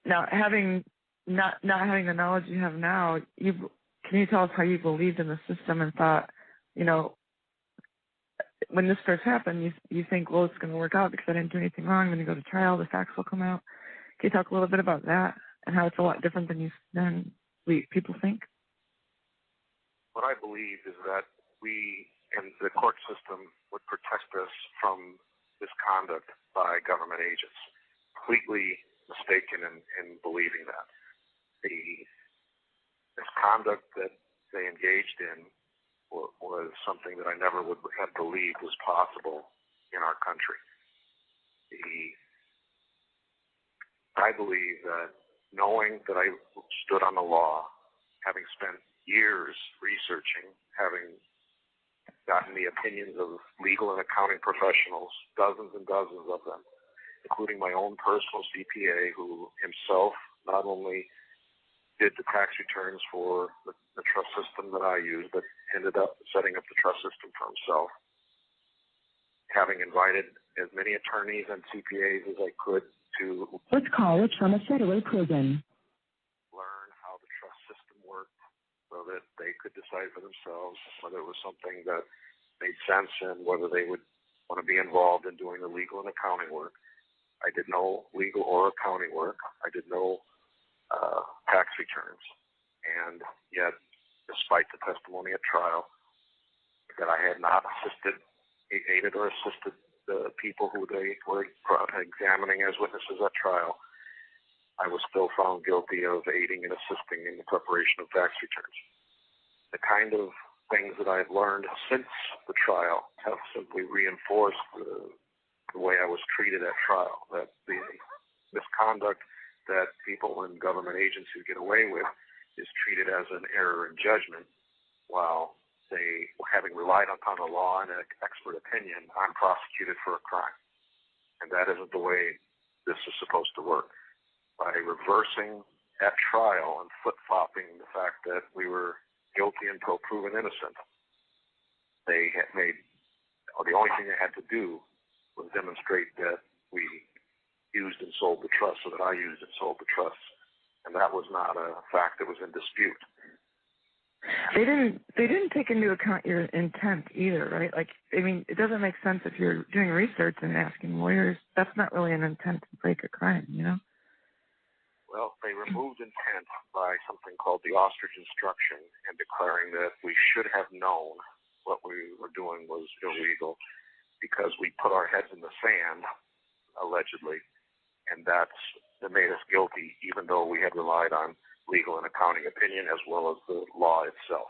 Now, not having the knowledge you have now, can you tell us how you believed in the system and thought, when this first happened, you think, well, it's going to work out because I didn't do anything wrong. I'm going to go to trial. The facts will come out. Can you talk a little bit about that and how it's a lot different than people think? What I believe is that we and the court system would protect us from misconduct by government agents. Completely mistaken in believing that. The misconduct that they engaged in was something that I never would have believed was possible in our country. I believe that knowing that I stood on the law, having spent years researching, having gotten the opinions of legal and accounting professionals, dozens and dozens of them, including my own personal CPA, who himself not only did the tax returns for the trust system that I use, but ended up setting up the trust system for himself. Having invited as many attorneys and CPAs as I could to This call is from a federal prison. learn how the trust system worked so that they could decide for themselves whether it was something that made sense and whether they would want to be involved in doing the legal and accounting work. I did no legal or accounting work. I did no tax returns. And yet, despite the testimony at trial, that I had not aided or assisted the people who they were examining as witnesses at trial, I was still found guilty of aiding and assisting in the preparation of tax returns. The kind of things that I've learned since the trial have simply reinforced the way I was treated at trial, that the misconduct that people in government agencies get away with is treated as an error in judgment, while they, having relied upon the law and an expert opinion, I'm prosecuted for a crime. And that isn't the way this is supposed to work. By reversing at trial and flip-flopping the fact that we were guilty until proven innocent, they had made, the only thing they had to do was demonstrate that we used and sold the trust, so that I used and sold the trust. And that was not a fact that was in dispute. They didn't take into account your intent either, right? Like, I mean, it doesn't make sense if you're doing research and asking lawyers. That's not really an intent to break a crime, you know? Well, they removed intent by something called the ostrich instruction and declaring that we should have known what we were doing was illegal because we put our heads in the sand, allegedly, and that made us guilty even though we had relied on legal and accounting opinion as well as the law itself.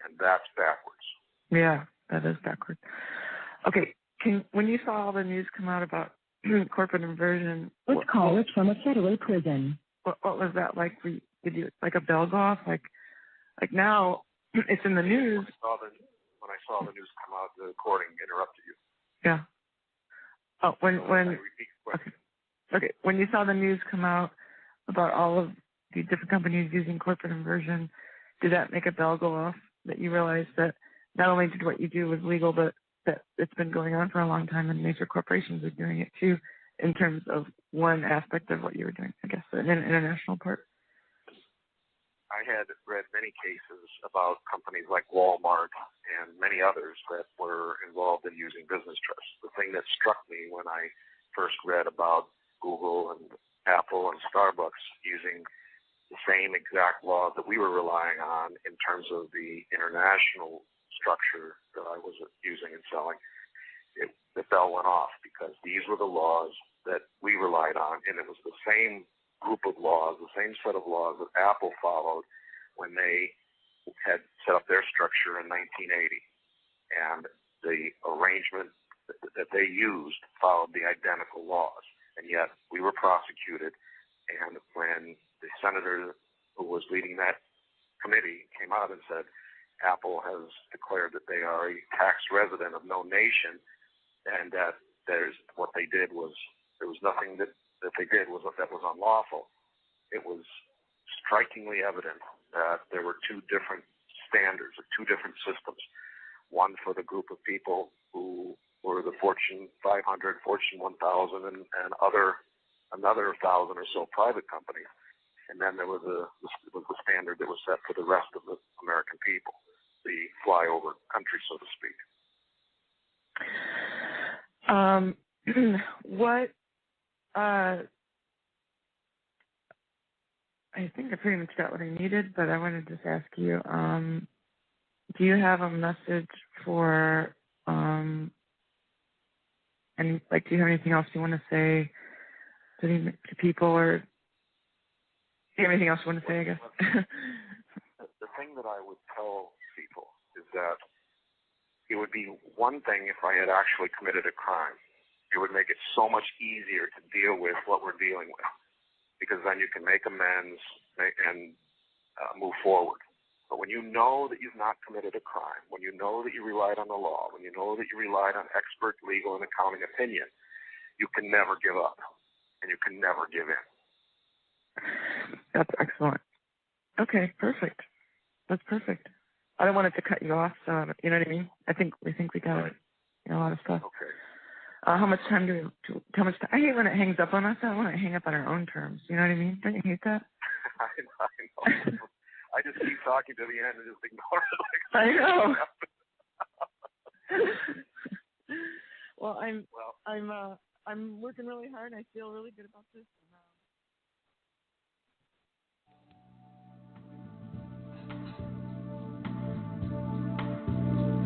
And that's backwards. Yeah, that is backwards. Okay, when you saw all the news come out about corporate inversion, This call is from a federal prison. What was that like? Did you like a bell go off? Like now it's in the news. When I saw the news come out, the recording interrupted you. Yeah. Oh, okay. When you saw the news come out about all of the different companies using corporate inversion, did that make a bell go off? That you realized that not only did what you do was legal, but that it's been going on for a long time, and major corporations are doing it too, in terms of one aspect of what you were doing, I guess, an international part? I had read many cases about companies like Walmart and many others that were involved in using business trusts. The thing that struck me when I first read about Google and Apple and Starbucks using the same exact laws that we were relying on in terms of the international structure that I was using and selling, the bell went off, because these were the laws that we relied on, and it was the same group of laws, the same set of laws that Apple followed when they had set up their structure in 1980. And the arrangement that they used followed the identical laws, and yet we were prosecuted. And when the senator who was leading that committee came out and said, Apple has declared that they are a tax resident of no nation, and that what they did was, there was nothing that they did that was unlawful. It was strikingly evident that there were two different standards, or two different systems. One for the group of people who were the Fortune 500, Fortune 1000, and another 1,000 or so private companies. And then there was the standard that was set for the rest of the American people, the flyover country, so to speak. I think I pretty much got what I needed, but I wanted to just ask you, do you have a message for, do you have anything else you want to say to people, or do you have anything else you want to say, I guess? The thing that I would tell people is that it would be one thing if I had actually committed a crime. It would make it so much easier to deal with what we're dealing with, because then you can make amends and move forward. But when you know that you've not committed a crime, when you know that you relied on the law, when you know that you relied on expert legal and accounting opinion, you can never give up, and you can never give in. That's excellent. Okay, perfect. That's perfect. I don't want it to cut you off, so you know what I mean? I think we got a lot of stuff. Okay. How much time how much time? I hate when it hangs up on us. I want to hang up on our own terms. You know what I mean? Don't you hate that? I know. I just keep talking to the end and just ignore it. I know. Well, I'm working really hard. I feel really good about this.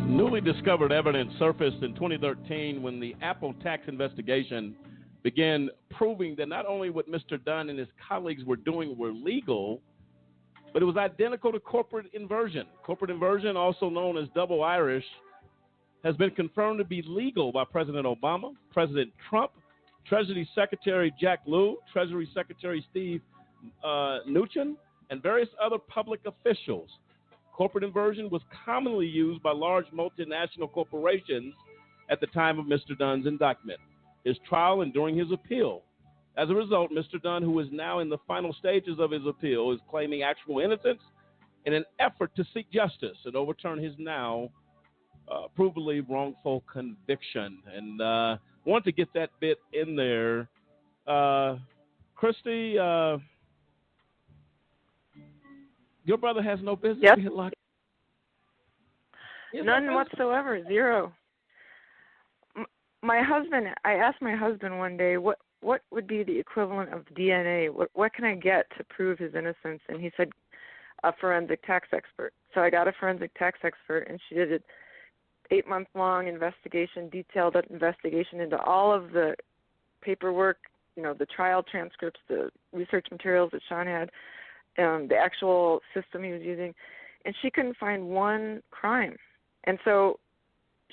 Newly discovered evidence surfaced in 2013 when the Apple tax investigation began proving that not only what Mr. Dunn and his colleagues were doing were legal, but it was identical to corporate inversion. Corporate inversion, also known as double Irish, has been confirmed to be legal by President Obama, President Trump, Treasury Secretary Jack Lew, Treasury Secretary Steve Mnuchin, and various other public officials. Corporate inversion was commonly used by large multinational corporations at the time of Mr. Dunn's indictment, his trial, and during his appeal. As a result, Mr. Dunn, who is now in the final stages of his appeal, is claiming actual innocence in an effort to seek justice and overturn his now provably wrongful conviction. And want to get that bit in there. Kristi, your brother has no business Yep. being locked. None whatsoever, zero. I asked my husband one day, what would be the equivalent of DNA? What can I get to prove his innocence? And he said, a forensic tax expert. So I got a forensic tax expert, and she did an 8-month-long investigation, detailed investigation into all of the paperwork, the trial transcripts, the research materials that Shawn had, the actual system he was using, and she couldn't find one crime. And so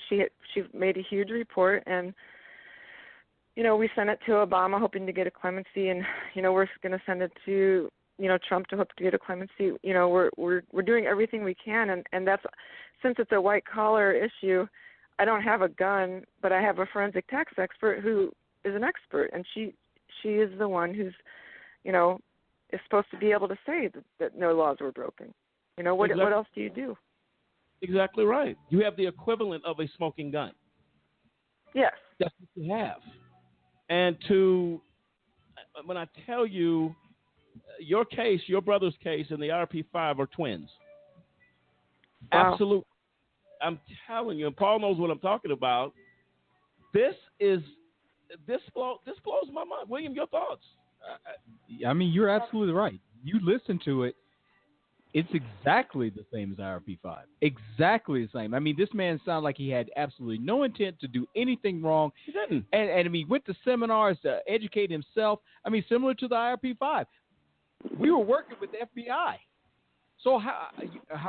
she made a huge report, and we sent it to Obama hoping to get a clemency, and we're going to send it to Trump to hope to get a clemency. We're doing everything we can, and that's, since it's a white collar issue, I don't have a gun, but I have a forensic tax expert who is an expert, and she is the one who's is supposed to be able to say that no laws were broken. What else do you do? Exactly right. You have the equivalent of a smoking gun. Yes. That's what you have. And when I tell you, your case, your brother's case, and the RP5 are twins. Wow. Absolutely. I'm telling you, and Paul knows what I'm talking about. This blows my mind. William, your thoughts? I mean, you're absolutely right. You listen to it, it's exactly the same as RP5. Exactly the same. I mean, this man sounded like he had absolutely no intent to do anything wrong. He didn't. And I mean, he went to seminars to educate himself. I mean, similar to the RP5. We were working with the FBI. So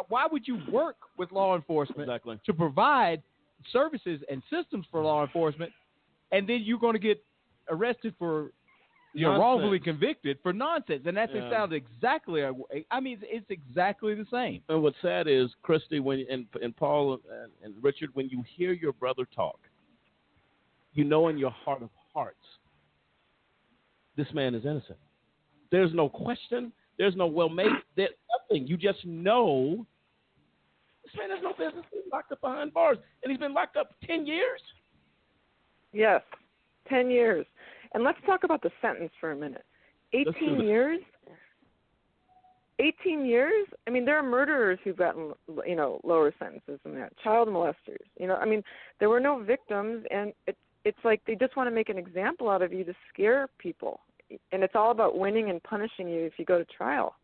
why would you work with law enforcement to provide services and systems for law enforcement, and then you're going to get arrested for you're wrongfully convicted for nonsense? And that sounds exactly, it's exactly the same. And what's sad is, Kristi, and Paul and Richard, when you hear your brother talk, in your heart of hearts, this man is innocent. There's no question. There's no there's nothing. You just know this man has no business being locked up behind bars. And he's been locked up 10 years? Yes, 10 years. And let's talk about the sentence for a minute. 18 years? 18 years? I mean, there are murderers who've gotten, lower sentences than that. Child molesters. There were no victims, and it's like they just want to make an example out of you to scare people. And it's all about winning and punishing you if you go to trial.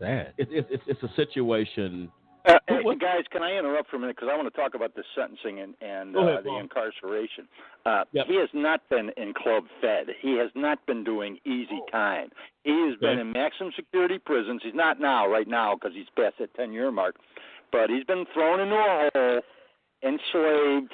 sad. It's a situation. Guys, can I interrupt for a minute because I want to talk about the sentencing and the incarceration. He has not been in club fed. He has not been doing easy time. He has been in maximum security prisons. He's not right now because he's past that 10-year mark, but he's been thrown into a hole, enslaved,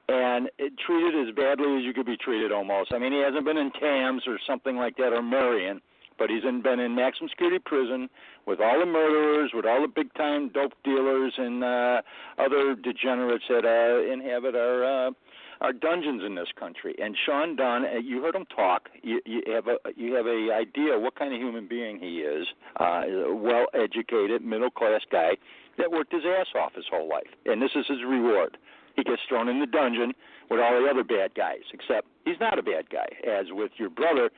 and treated as badly as you could be treated almost. I mean, he hasn't been in TAMS or something like that or Marion, but he's been in maximum security prison with all the murderers, with all the big-time dope dealers and other degenerates that inhabit our dungeons in this country. And Shawn Dunn, you heard him talk. You have a idea what kind of human being he is. A well-educated, middle-class guy that worked his ass off his whole life, and this is his reward. He gets thrown in the dungeon with all the other bad guys, except he's not a bad guy, as with your brother,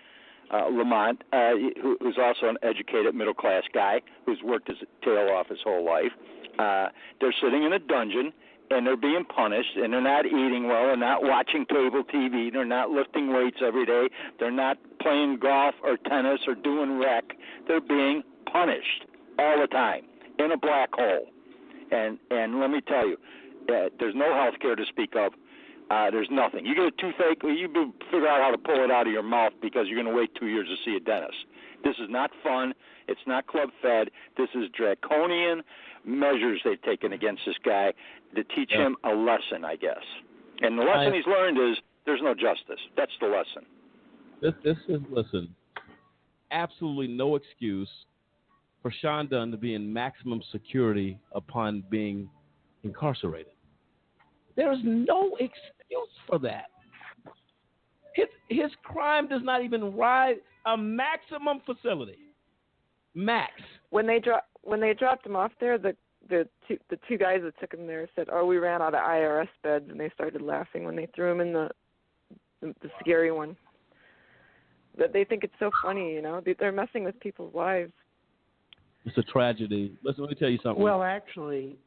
Lamont, who's also an educated middle-class guy who's worked his tail off his whole life. They're sitting in a dungeon, and they're being punished, and they're not eating well, they're not watching cable TV, they're not lifting weights every day, they're not playing golf or tennis or doing rec. They're being punished all the time in a black hole. And let me tell you, there's no health care to speak of. There's nothing. You get a toothache, you figure out how to pull it out of your mouth because you're going to wait 2 years to see a dentist. This is not fun. It's not club fed. This is draconian measures they've taken against this guy to teach him a lesson, I guess. And the lesson he's learned is there's no justice. That's the lesson. This is, listen, absolutely no excuse for Shawn Dunn to be in maximum security upon being incarcerated. There is no excuse for that. His crime does not even rise a maximum facility. Max. When they dropped him off there, the two guys that took him there said, "Oh, we ran out of IRS beds," and they started laughing when they threw him in the scary one. That they think it's so funny, you know. They're messing with people's lives. It's a tragedy. Listen, let me tell you something. Well, actually,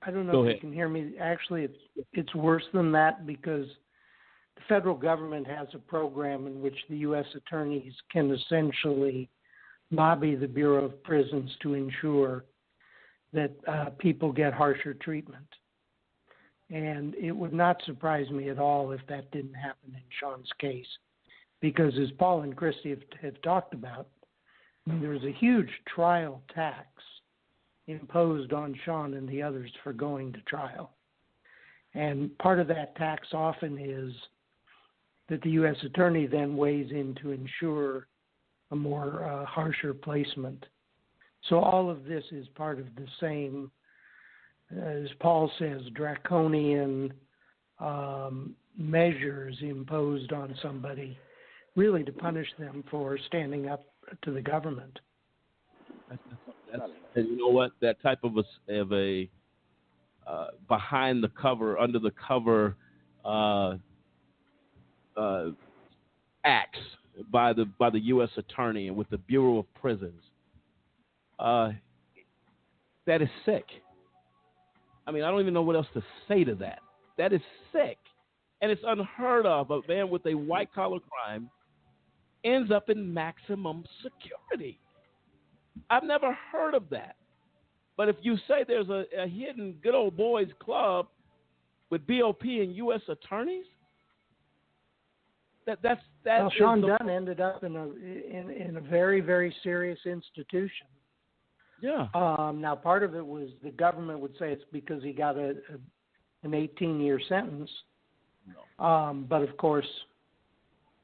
I don't know if you can hear me. Actually, it's worse than that because the federal government has a program in which the U.S. attorneys can essentially lobby the Bureau of Prisons to ensure that people get harsher treatment. And it would not surprise me at all if that didn't happen in Shawn's case. Because as Paul and Kristi have talked about, I mean, there's a huge trial tax imposed on Shawn and the others for going to trial. And part of that tax often is that the U.S. attorney then weighs in to ensure a more harsher placement. So all of this is part of the same, as Paul says, draconian measures imposed on somebody, really to punish them for standing up to the government. And you know what? That type of a behind the cover, under the cover acts by the U.S. attorney and with the Bureau of Prisons, that is sick. I mean, I don't even know what else to say to that. That is sick, and it's unheard of. A man with a white collar crime ends up in maximum security. I've never heard of that. But if you say there's a hidden good old boys club with BOP and U.S. attorneys, that's well, Shawn Dunn ended up in a very, very serious institution. Yeah. Now, part of it was the government would say it's because he got an 18-year sentence. No. But of course,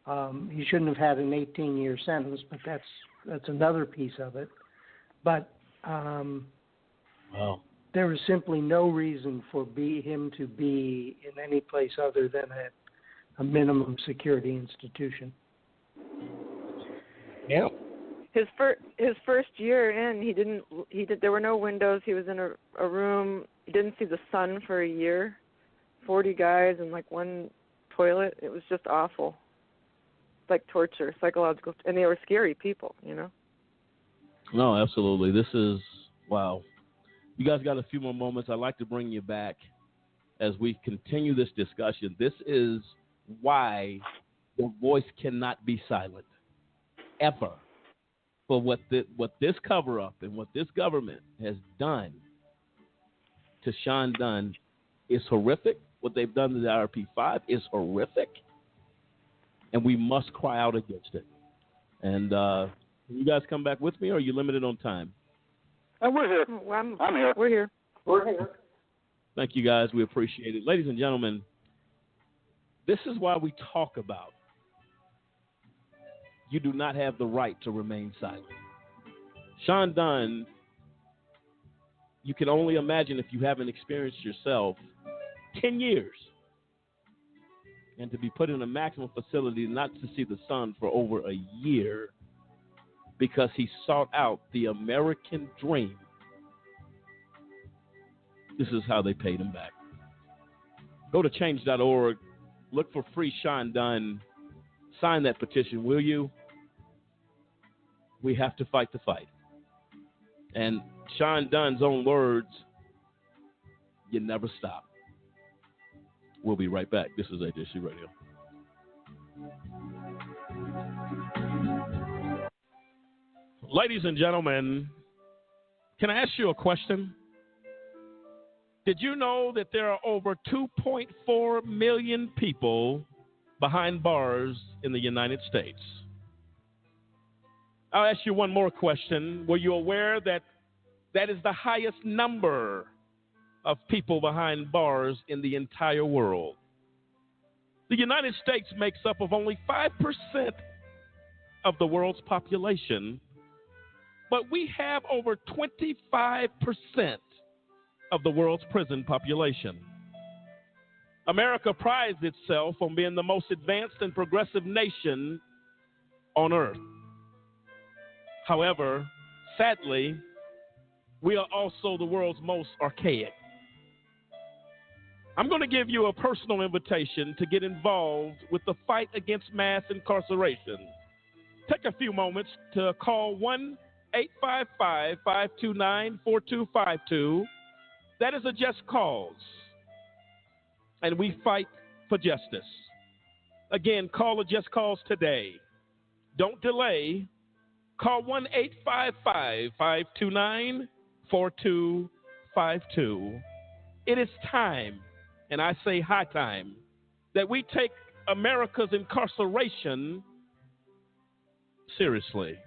he shouldn't have had an 18-year sentence. But that's another piece of it. But there was simply no reason for him to be in any place other than a minimum security institution. Yeah. His first year in, there were no windows. He was in a room. He didn't see the sun for a year. 40 guys and like one toilet. It was just awful. Like torture, psychological, and they were scary people, you know. No, absolutely. This is wow. You guys got a few more moments. I'd like to bring you back as we continue this discussion. This is why your voice cannot be silent, ever. for what this cover-up and what this government has done to Shawn Dunn is horrific. What they've done to the IRP-5 is horrific, and we must cry out against it. And can you guys come back with me, or are you limited on time? We're here. I'm here. We're here. We're here. Thank you, guys. We appreciate it. Ladies and gentlemen, this is why we talk about you do not have the right to remain silent. Shawn Dunn, you can only imagine if you haven't experienced yourself 10 years and to be put in a maximum facility not to see the sun for over a year because he sought out the American dream. This is how they paid him back. Go to change.org, look for free Shawn Dunn, sign that petition, will you? We have to fight the fight. And Shawn Dunn's own words, you never stop. We'll be right back. This is AJC Radio. Ladies and gentlemen, can I ask you a question? Did you know that there are over 2.4 million people behind bars in the United States? I'll ask you one more question. Were you aware that that is the highest number of people behind bars in the entire world? The United States makes up of only 5% of the world's population, but we have over 25% of the world's prison population. America prides itself on being the most advanced and progressive nation on earth. However, sadly, we are also the world's most archaic. I'm going to give you a personal invitation to get involved with the fight against mass incarceration. Take a few moments to call 1-855-529-4252. That is a just cause. And we fight for justice. Again, call a just cause today. Don't delay. Call 1-855-529-4252. It is time, and I say high time, that we take America's incarceration seriously.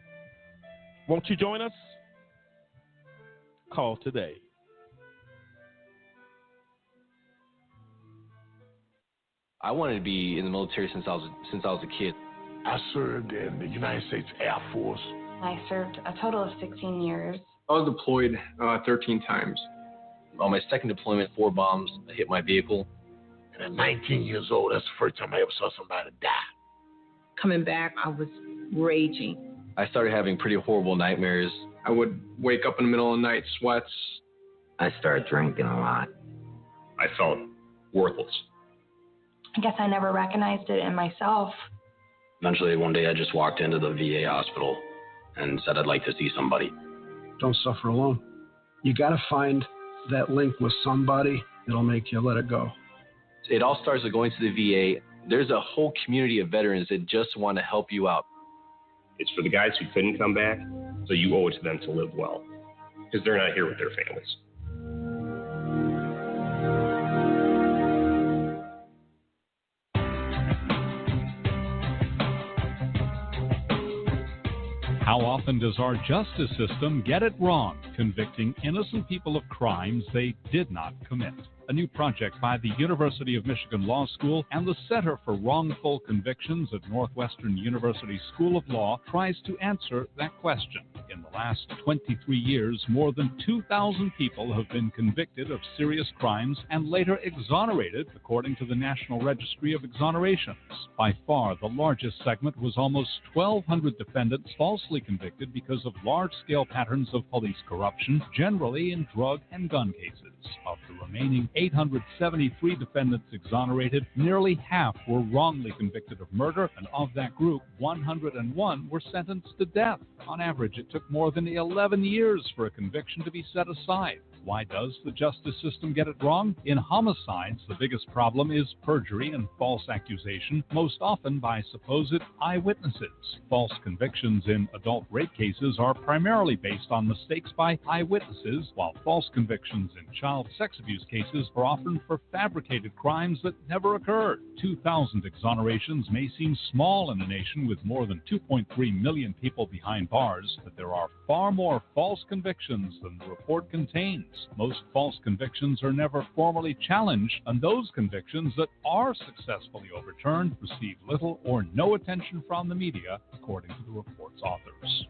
Won't you join us? Call today. I wanted to be in the military since I was a kid. I served in the United States Air Force. I served a total of 16 years. I was deployed 13 times. On my second deployment, 4 bombs hit my vehicle. And at 19 years old, that's the first time I ever saw somebody die. Coming back, I was raging. I started having pretty horrible nightmares. I would wake up in the middle of the night, sweats. I started drinking a lot. I felt worthless. I guess I never recognized it in myself. Eventually, one day I just walked into the VA hospital and said I'd like to see somebody. Don't suffer alone. You got to find that link with somebody that'll make you let it go. It all starts with going to the VA. There's a whole community of veterans that just want to help you out. It's for the guys who couldn't come back, so you owe it to them to live well, because they're not here with their families. How often does our justice system get it wrong, convicting innocent people of crimes they did not commit? A new project by the University of Michigan Law School and the Center for Wrongful Convictions at Northwestern University School of Law tries to answer that question. In the last 23 years, more than 2,000 people have been convicted of serious crimes and later exonerated, according to the National Registry of Exonerations. By far, the largest segment was almost 1,200 defendants falsely convicted because of large-scale patterns of police corruption, generally in drug and gun cases. Of the remaining 873 defendants exonerated, nearly half were wrongly convicted of murder, and of that group, 101 were sentenced to death. On average, it took more than 11 years for a conviction to be set aside. Why does the justice system get it wrong? In homicides, the biggest problem is perjury and false accusation, most often by supposed eyewitnesses. False convictions in adult rape cases are primarily based on mistakes by eyewitnesses, while false convictions in child sex abuse cases are often for fabricated crimes that never occurred. 2,000 exonerations may seem small in a nation with more than 2.3 million people behind bars, but there are far more false convictions than the report contains. Most false convictions are never formally challenged, and those convictions that are successfully overturned receive little or no attention from the media, according to the report's authors.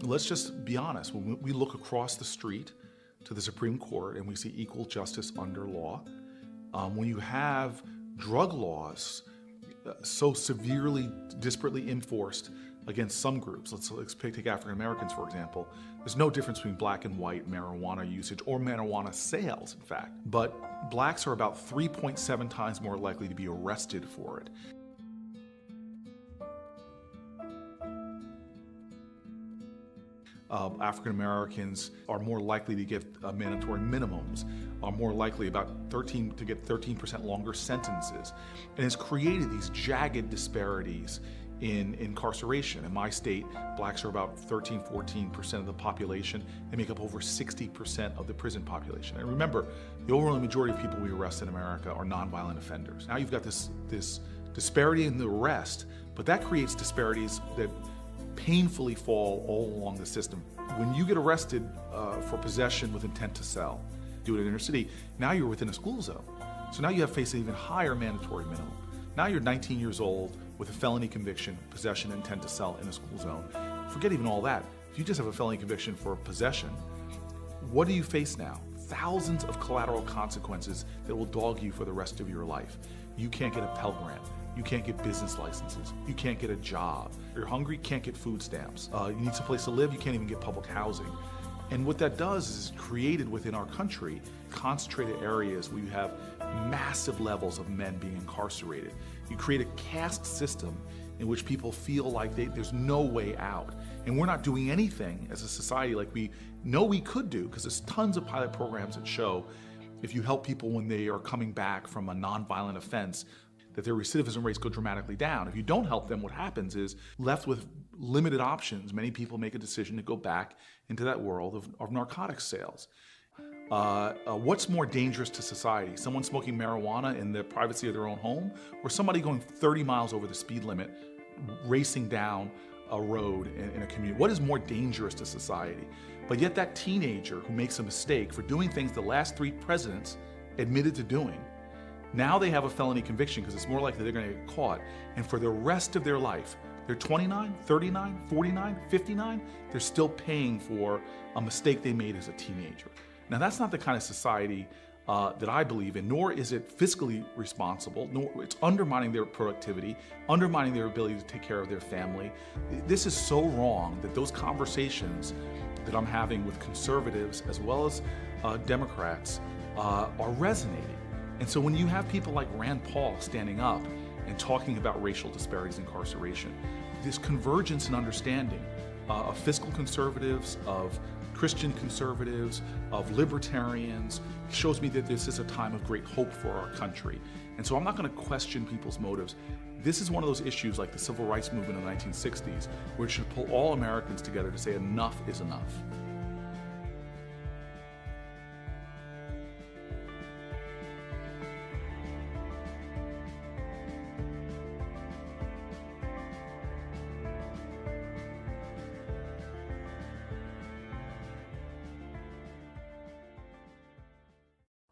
Let's just be honest. When we look across the street to the Supreme Court and we see equal justice under law, when you have drug laws so severely, disparately enforced against some groups, let's take African Americans, for example, there's no difference between black and white marijuana usage or marijuana sales, in fact. But blacks are about 3.7 times more likely to be arrested for it. African Americans are more likely to get mandatory minimums, are more likely to get 13% longer sentences. And it's created these jagged disparities in incarceration. In my state, blacks are about 14% of the population. They make up over 60% of the prison population. And remember, the overwhelming majority of people we arrest in America are nonviolent offenders. Now you've got this disparity in the arrest, but that creates disparities that painfully fall all along the system. When you get arrested for possession with intent to sell, do it in inner city, now you're within a school zone. So now you have faced an even higher mandatory minimum. Now you're 19 years old with a felony conviction, possession, intent to sell in a school zone. Forget even all that. If you just have a felony conviction for possession, what do you face now? Thousands of collateral consequences that will dog you for the rest of your life. You can't get a Pell Grant. You can't get business licenses. You can't get a job. You're hungry, can't get food stamps. You need some place to live, you can't even get public housing. And what that does is created within our country concentrated areas where you have massive levels of men being incarcerated. You create a caste system in which people feel like there's no way out. And we're not doing anything as a society like we know we could do, because there's tons of pilot programs that show if you help people when they are coming back from a nonviolent offense, that their recidivism rates go dramatically down. If you don't help them, what happens is, left with limited options, many people make a decision to go back into that world of narcotics sales. What's more dangerous to society? Someone smoking marijuana in the privacy of their own home, or somebody going 30 miles over the speed limit, racing down a road in a community? What is more dangerous to society? But yet that teenager who makes a mistake for doing things the last 3 presidents admitted to doing, now they have a felony conviction because it's more likely they're going to get caught. And for the rest of their life, they're 29, 39, 49, 59, they're still paying for a mistake they made as a teenager. Now that's not the kind of society that I believe in, nor is it fiscally responsible, nor it's undermining their productivity, undermining their ability to take care of their family. This is so wrong that those conversations that I'm having with conservatives as well as Democrats are resonating. And so when you have people like Rand Paul standing up and talking about racial disparities in incarceration, this convergence in understanding of fiscal conservatives, of Christian conservatives, of libertarians, shows me that this is a time of great hope for our country. And so I'm not going to question people's motives. This is one of those issues like the civil rights movement in the 1960s, where it should pull all Americans together to say enough is enough.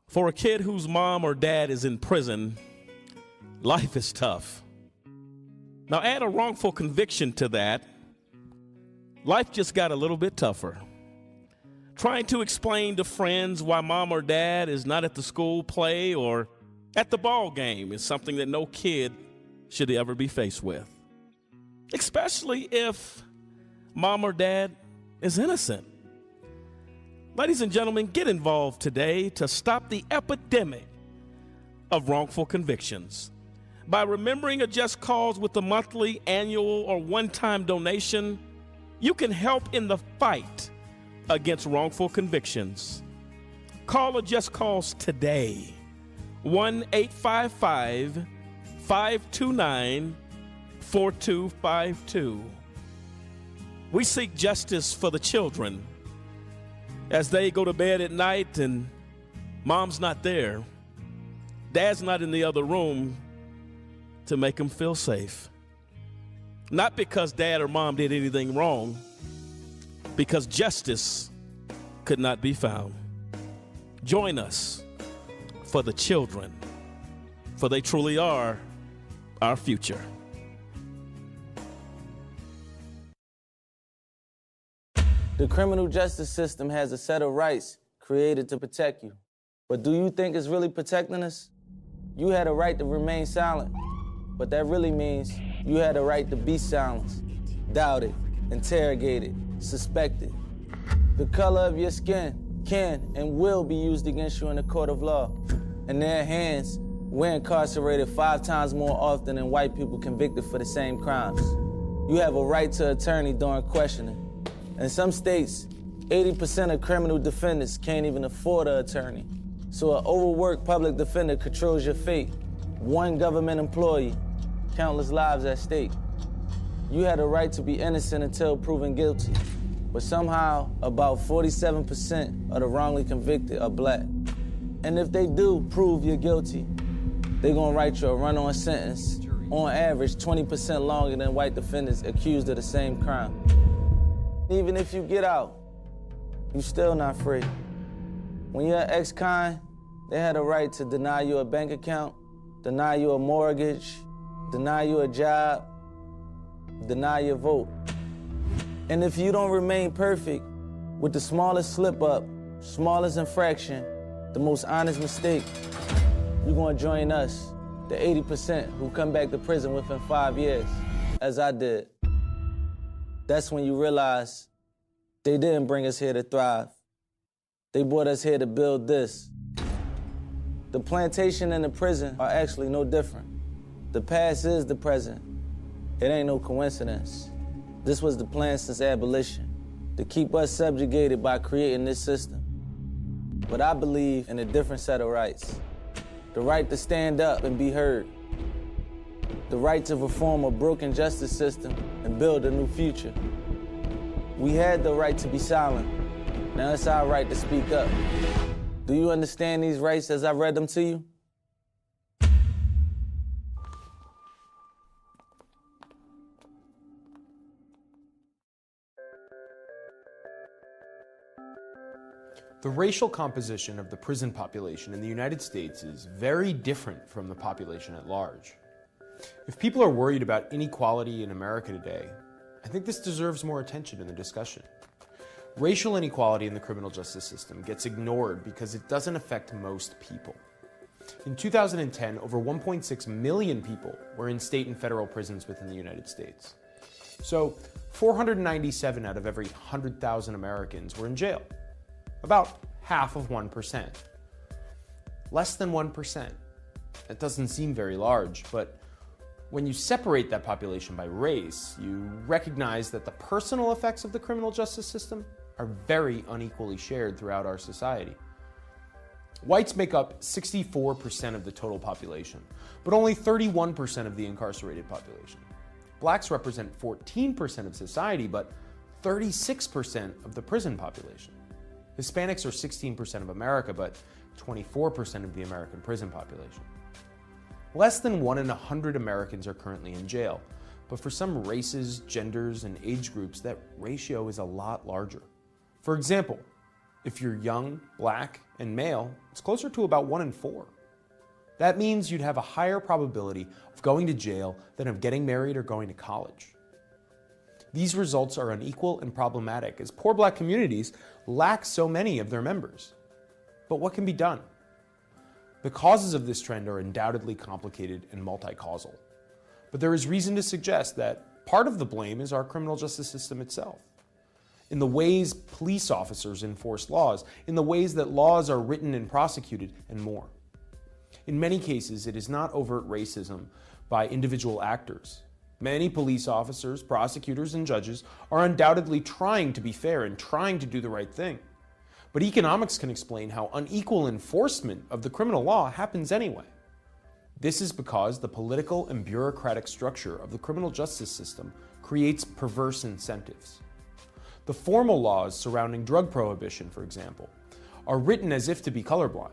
For a kid whose mom or dad is in prison, life is tough. Now add a wrongful conviction to that, life just got a little bit tougher. Trying to explain to friends why mom or dad is not at the school play or at the ball game is something that no kid should ever be faced with. Especially if mom or dad is innocent. Ladies and gentlemen, get involved today to stop the epidemic of wrongful convictions. By remembering a just cause with a monthly, annual, or one-time donation, you can help in the fight against wrongful convictions. Call a just cause today. 1-855-529-4252. We seek justice for the children as they go to bed at night and mom's not there. Dad's not in the other room to make them feel safe. Not because dad or mom did anything wrong, because justice could not be found. Join us for the children, for they truly are our future. The criminal justice system has a set of rights created to protect you. But do you think it's really protecting us? You had a right to remain silent, but that really means you had a right to be silenced, doubted, interrogated, suspected. The color of your skin can and will be used against you in a court of law. In their hands, we're incarcerated 5 times more often than white people convicted for the same crimes. You have a right to attorney during questioning. In some states, 80% of criminal defendants can't even afford an attorney. So an overworked public defender controls your fate. One government employee, countless lives at stake. You had a right to be innocent until proven guilty. But somehow, about 47% of the wrongly convicted are black. And if they do prove you're guilty, they're gonna write you a run-on sentence, on average 20% longer than white defendants accused of the same crime. Even if you get out, you're still not free. When you're ex-con, they had a right to deny you a bank account, deny you a mortgage, deny you a job, deny your vote. And if you don't remain perfect, with the smallest slip-up, smallest infraction, the most honest mistake, you're gonna join us, the 80% who come back to prison within 5 years, as I did. That's when you realize they didn't bring us here to thrive. They brought us here to build this. The plantation and the prison are actually no different. The past is the present. It ain't no coincidence. This was the plan since abolition, to keep us subjugated by creating this system. But I believe in a different set of rights. The right to stand up and be heard. The right to reform a broken justice system and build a new future. We had the right to be silent. Now it's our right to speak up. Do you understand these rights as I read them to you? The racial composition of the prison population in the United States is very different from the population at large. If people are worried about inequality in America today, I think this deserves more attention in the discussion. Racial inequality in the criminal justice system gets ignored because it doesn't affect most people. In 2010, over 1.6 million people were in state and federal prisons within the United States. So 497 out of every 100,000 Americans were in jail. About half of 1%. Less than 1%. That doesn't seem very large, but when you separate that population by race, you recognize that the personal effects of the criminal justice system are very unequally shared throughout our society. Whites make up 64% of the total population, but only 31% of the incarcerated population. Blacks represent 14% of society, but 36% of the prison population. Hispanics are 16% of America, but 24% of the American prison population. Less than 1 in 100 Americans are currently in jail, but for some races, genders, and age groups, that ratio is a lot larger. For example, if you're young, black, and male, it's closer to about 1 in 4. That means you'd have a higher probability of going to jail than of getting married or going to college. These results are unequal and problematic as poor black communities lack so many of their members. But what can be done? The causes of this trend are undoubtedly complicated and multi-causal. But there is reason to suggest that part of the blame is our criminal justice system itself. in the ways police officers enforce laws, in the ways that laws are written and prosecuted, and more. In many cases, it is not overt racism by individual actors. Many police officers, prosecutors, and judges are undoubtedly trying to be fair and trying to do the right thing. But economics can explain how unequal enforcement of the criminal law happens anyway. This is because the political and bureaucratic structure of the criminal justice system creates perverse incentives. The formal laws surrounding drug prohibition, for example, are written as if to be colorblind.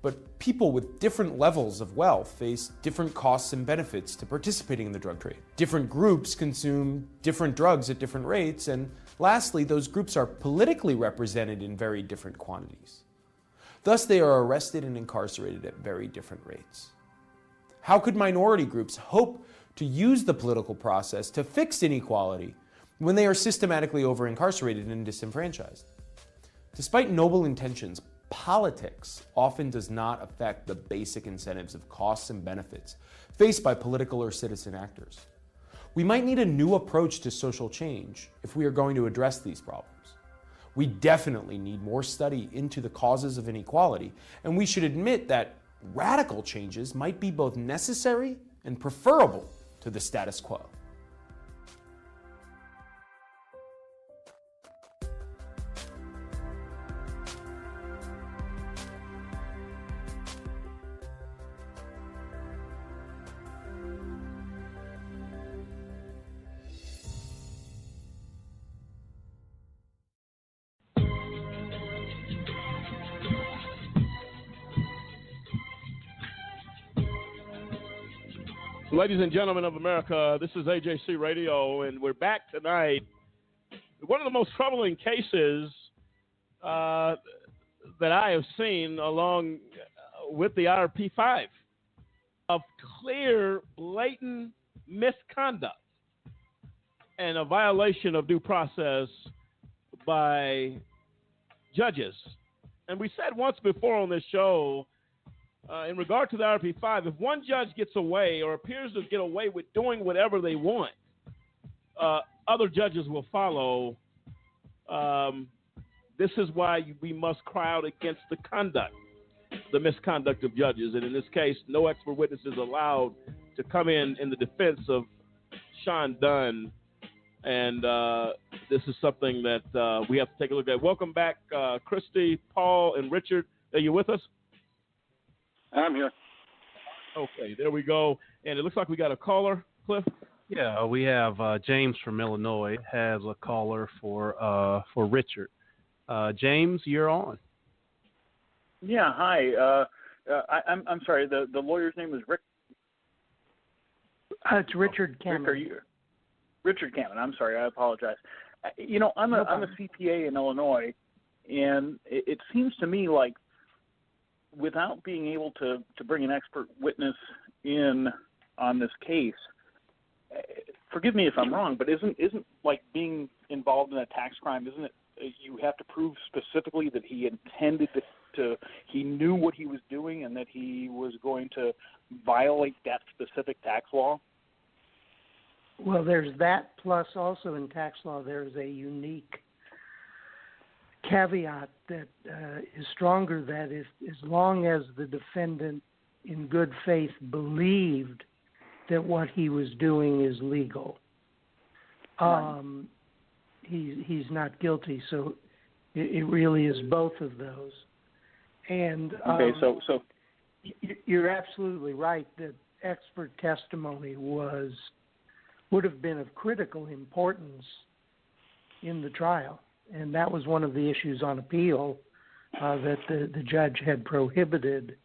But people with different levels of wealth face different costs and benefits to participating in the drug trade. Different groups consume different drugs at different rates, and lastly, those groups are politically represented in very different quantities. Thus, they are arrested and incarcerated at very different rates. How could minority groups hope to use the political process to fix inequality when they are systematically over-incarcerated and disenfranchised? Despite noble intentions, politics often does not affect the basic incentives of costs and benefits faced by political or citizen actors. We might need a new approach to social change if we are going to address these problems. We definitely need more study into the causes of inequality, and we should admit that radical changes might be both necessary and preferable to the status quo. Ladies and gentlemen of America, this is AJC Radio, and we're back tonight. One of the most troubling cases that I have seen along with the IRP-5 of clear, blatant misconduct and a violation of due process by judges. And we said once before on this show, in regard to the IRP-5, if one judge gets away or appears to get away with doing whatever they want, other judges will follow. This is why we cry out against the misconduct of judges. And in this case, no expert witness is allowed to come in the defense of Shawn Dunn. And this is something that we have to take a look at. Welcome back, Kristi, Paul, and Richard. Are you with us? I'm here. Okay, there we go. And it looks like we got a caller, Cliff. Yeah, we have James from Illinois has a caller for Richard. James, you're on. Yeah, hi. I'm sorry. The lawyer's name is Rick. It's Richard Kammen. Richard Kammen. I'm sorry. I apologize. I'm a CPA in Illinois, and it seems to me like, without being able to bring an expert witness in on this case, forgive me if I'm wrong, but isn't like being involved in a tax crime, isn't it? You have to prove specifically that he intended he knew what he was doing and that he was going to violate that specific tax law? Well, there's that, plus also in tax law there's a unique caveat that is stronger, that if, as long as the defendant in good faith believed that what he was doing is legal, he's not guilty. So it really is both of those. And okay, so you're absolutely right that expert testimony would have been of critical importance in the trial. And that was one of the issues on appeal, that the judge had prohibited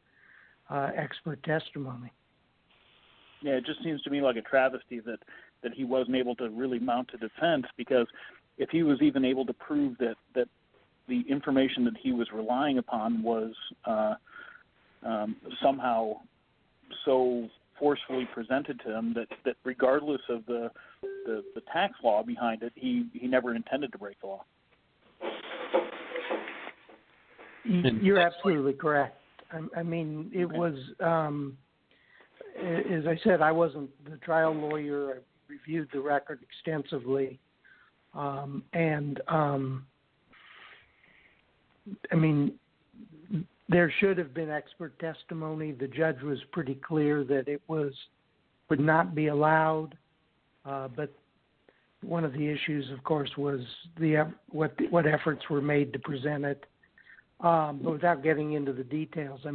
expert testimony. Yeah, it just seems to me like a travesty that he wasn't able to really mount a defense, because if he was even able to prove that the information that he was relying upon was somehow so forcefully presented to him that regardless of the tax law behind it, he never intended to break the law. You're absolutely correct. I mean, it was, as I said, I wasn't the trial lawyer. I reviewed the record extensively. There should have been expert testimony. The judge was pretty clear that it would not be allowed, but one of the issues, of course, was what efforts were made to present it. But without getting into the details,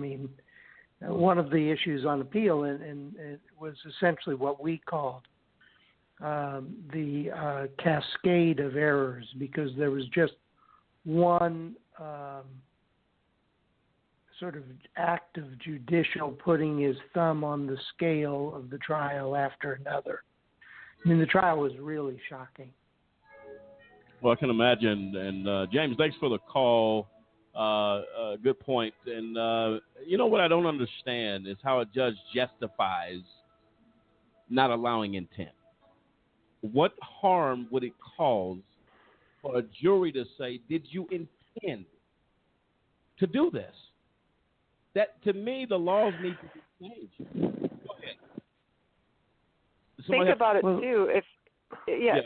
one of the issues on appeal and it was essentially what we called the cascade of errors, because there was just one sort of act of judicial putting his thumb on the scale of the trial after another. The trial was really shocking. Well, I can imagine. And James, thanks for the call. Good point. And what I don't understand is how a judge justifies not allowing intent. What harm would it cause for a jury to say, did you intend to do this? That, to me, the laws need to be changed. Go ahead. Think about it, too.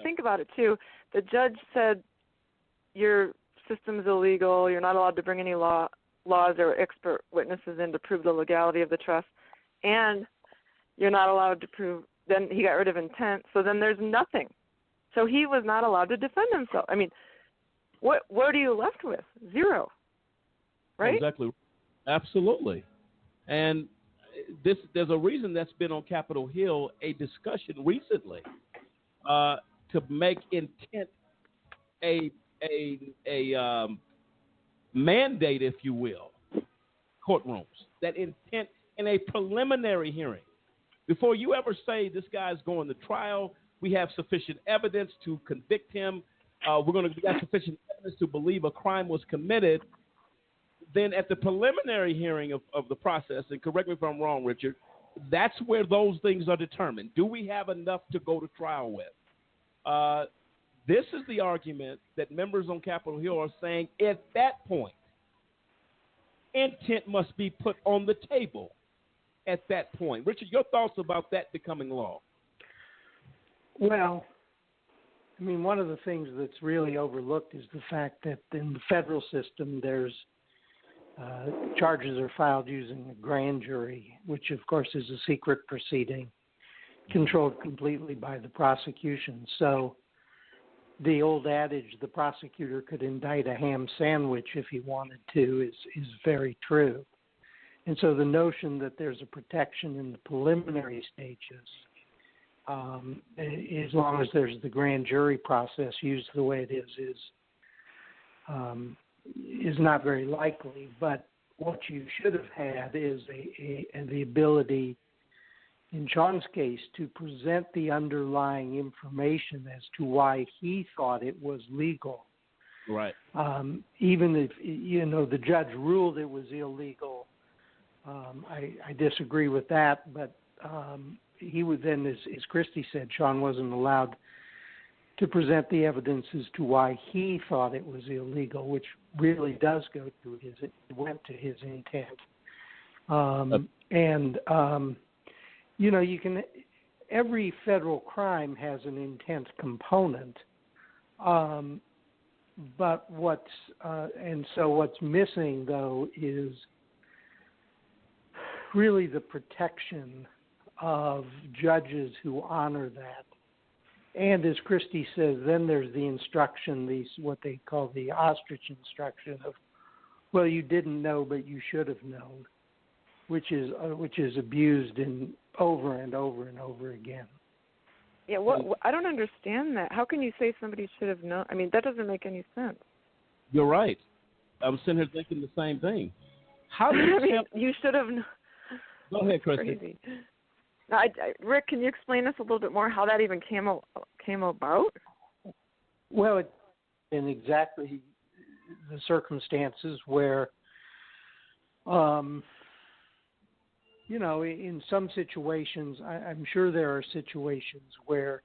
Think about it, too. The judge said your system is illegal. You're not allowed to bring any laws or expert witnesses in to prove the legality of the trust. And you're not allowed to prove, then he got rid of intent. So then there's nothing. So he was not allowed to defend himself. What are you left with? Zero. Right? Exactly. Absolutely. And there's a reason that's been on Capitol Hill, a discussion recently to make intent a mandate, if you will, courtrooms, that intent in a preliminary hearing. Before you ever say this guy's going to trial, we have sufficient evidence to convict him, we got sufficient evidence to believe a crime was committed, then at the preliminary hearing of the process, and correct me if I'm wrong, Richard, that's where those things are determined. Do we have enough to go to trial with? This is the argument that members on Capitol Hill are saying at that point, intent must be put on the table at that point. Richard, your thoughts about that becoming law? Well, one of the things that's really overlooked is the fact that in the federal system, there's charges are filed using a grand jury, which of course is a secret proceeding controlled completely by the prosecution. So the old adage, the prosecutor could indict a ham sandwich if he wanted to, is very true. And so the notion that there's a protection in the preliminary stages, as long as there's the grand jury process used the way it is not very likely. But what you should have had is the ability, in Shawn's case, to present the underlying information as to why he thought it was legal. Right. Even if, the judge ruled it was illegal, I disagree with that, but he would then, as Kristi said, Shawn wasn't allowed to present the evidence as to why he thought it was illegal, which really does went to his intent. Every federal crime has an intent component, but what's missing though is really the protection of judges who honor that. And as Kristi says, then there's the instruction, what they call the ostrich instruction of, well, you didn't know, but you should have known, which is abused over and over and over again. Yeah, I don't understand that. How can you say somebody should have known? That doesn't make any sense. You're right. I'm sitting here thinking the same thing. How do you should have known? Go ahead, Kristi. Crazy. Now, Rick, can you explain us a little bit more how that even came about? Well, in exactly the circumstances where, in some situations, I'm sure there are situations where,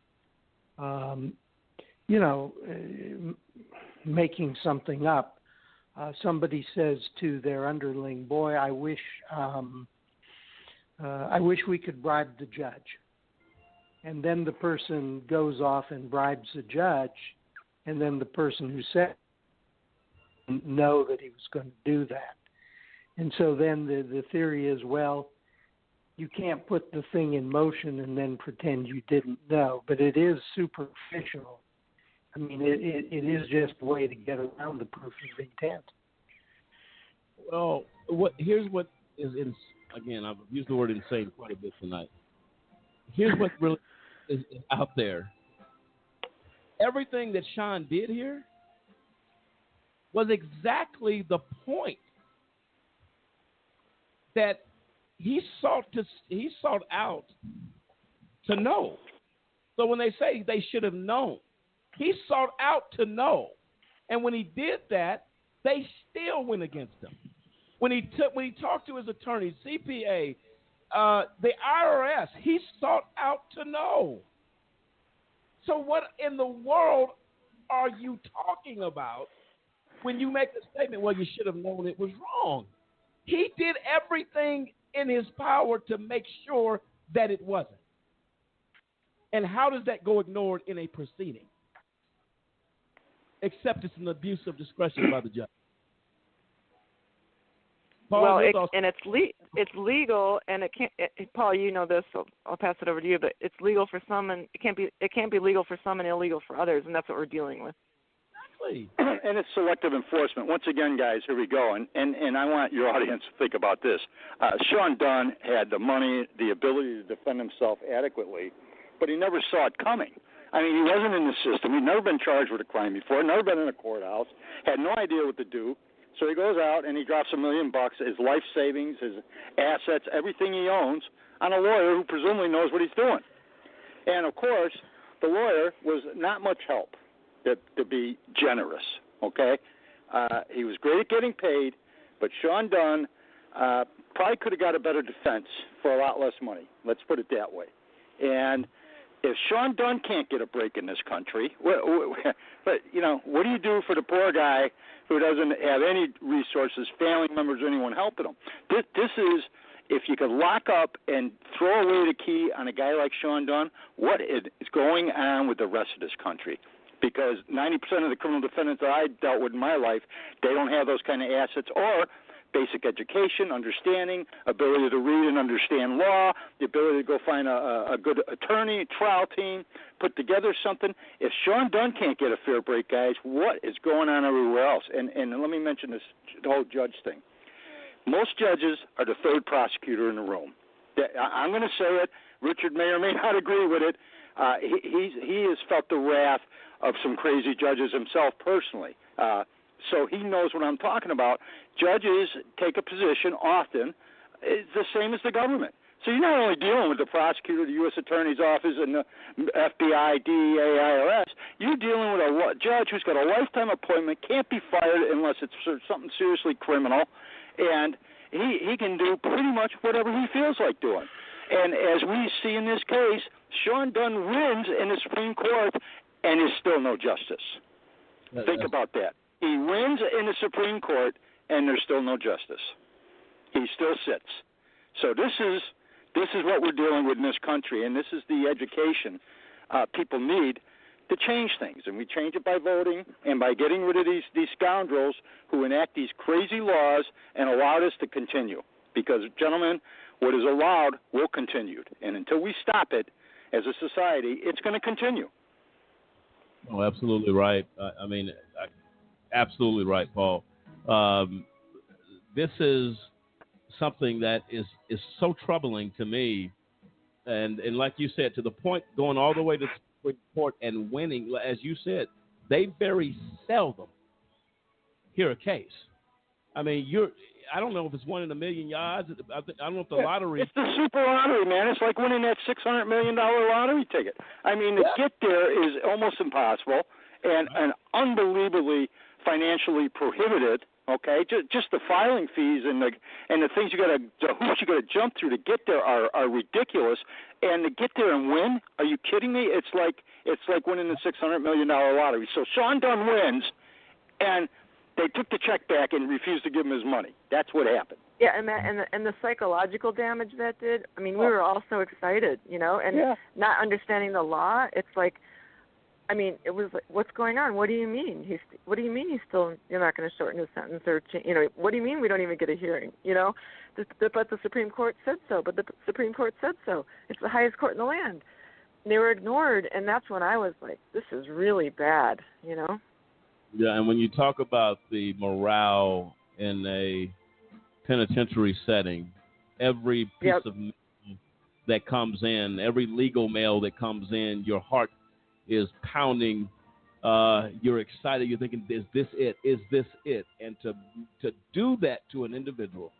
making something up, somebody says to their underling, boy, I wish we could bribe the judge. And then the person goes off and bribes the judge, and then the person who said didn't know that he was going to do that. And so then the theory is, well, you can't put the thing in motion and then pretend you didn't know, but it is superficial. I mean, it is just a way to get around the proof of intent. Well, here's what is again, I've used the word insane quite a bit tonight. Here's what really is out there. Everything that Shawn did here was exactly the point that he sought out to know. So when they say they should have known, he sought out to know. And when he did that, they still went against him. When he talked to his attorney, CPA, the IRS, he sought out to know. So what in the world are you talking about when you make the statement, well, you should have known it was wrong? He did everything in his power to make sure that it wasn't. And how does that go ignored in a proceeding? Except it's an abuse of discretion by the judge. Paul, it's legal, and it can't. Paul, you know this, so I'll pass it over to you. But it's legal for some, and it can't be legal for some and illegal for others, and that's what we're dealing with. Exactly. And it's selective enforcement. Once again, guys, here we go. And I want your audience to think about this. Shawn Dunn had the money, the ability to defend himself adequately, but he never saw it coming. I mean, he wasn't in the system. He'd never been charged with a crime before, never been in a courthouse, had no idea what to do. So he goes out and he drops $1 million, his life savings, his assets, everything he owns, on a lawyer who presumably knows what he's doing. And, of course, the lawyer was not much help, to be generous, okay? He was great at getting paid, but Shawn Dunn probably could have got a better defense for a lot less money. Let's put it that way. And if Shawn Dunn can't get a break in this country, but you know, what do you do for the poor guy who doesn't have any resources, family members, or anyone helping him? This is, if you could lock up and throw away the key on a guy like Shawn Dunn, what is going on with the rest of this country? Because 90% of the criminal defendants that I dealt with in my life, they don't have those kind of assets or basic education, understanding, ability to read and understand law, the ability to go find a good attorney, trial team, put together something. If Shawn Dunn can't get a fair break, guys, what is going on everywhere else? And let me mention this whole judge thing. Most judges are the third prosecutor in the room. I'm going to say it. Richard may or may not agree with it. He has felt the wrath of some crazy judges himself personally. So he knows what I'm talking about. Judges take a position often, it's the same as the government. So you're not only dealing with the prosecutor, the U.S. Attorney's Office, and the FBI, DEA, IRS. You're dealing with a judge who's got a lifetime appointment, can't be fired unless it's something seriously criminal, and he can do pretty much whatever he feels like doing. And as we see in this case, Shawn Dunn wins in the Supreme Court, and is still no justice. Think about that. He wins in the Supreme Court, and there's still no justice. He still sits. So this is what we're dealing with in this country, and this is the education people need to change things. And we change it by voting and by getting rid of these scoundrels who enact these crazy laws and allow this to continue. Because, gentlemen, what is allowed will continue. And until we stop it as a society, it's going to continue. Oh, absolutely right. Absolutely right, Paul. This is something that is so troubling to me, and like you said, to the point going all the way to the Supreme Court and winning, as you said, they very seldom hear a case. I mean, I don't know if it's 1 in a million yards. I don't know if the lottery. It's the super lottery, man. It's like winning that $600 million lottery ticket. I mean, to get there is almost impossible and unbelievably financially prohibited. Okay, just the filing fees and the things the hoops you got to jump through to get there are ridiculous. And to get there and win, are you kidding me? It's like winning the $600 million lottery. So Shawn Dunn wins, and they took the check back and refused to give him his money. That's what happened. Yeah, and the psychological damage that did. I mean, we were all so excited, and not understanding the law. It's like, I mean, it was like, what's going on? What do you mean? What do you mean you're not going to shorten his sentence or what do you mean we don't even get a hearing? But the Supreme Court said so. But the Supreme Court said so. It's the highest court in the land. And they were ignored, and that's when I was like, this is really bad. Yeah, and when you talk about the morale in a penitentiary setting, every piece of mail that comes in, every legal mail that comes in, your heart is pounding. You're excited. You're thinking, is this it? Is this it? And to do that to an individual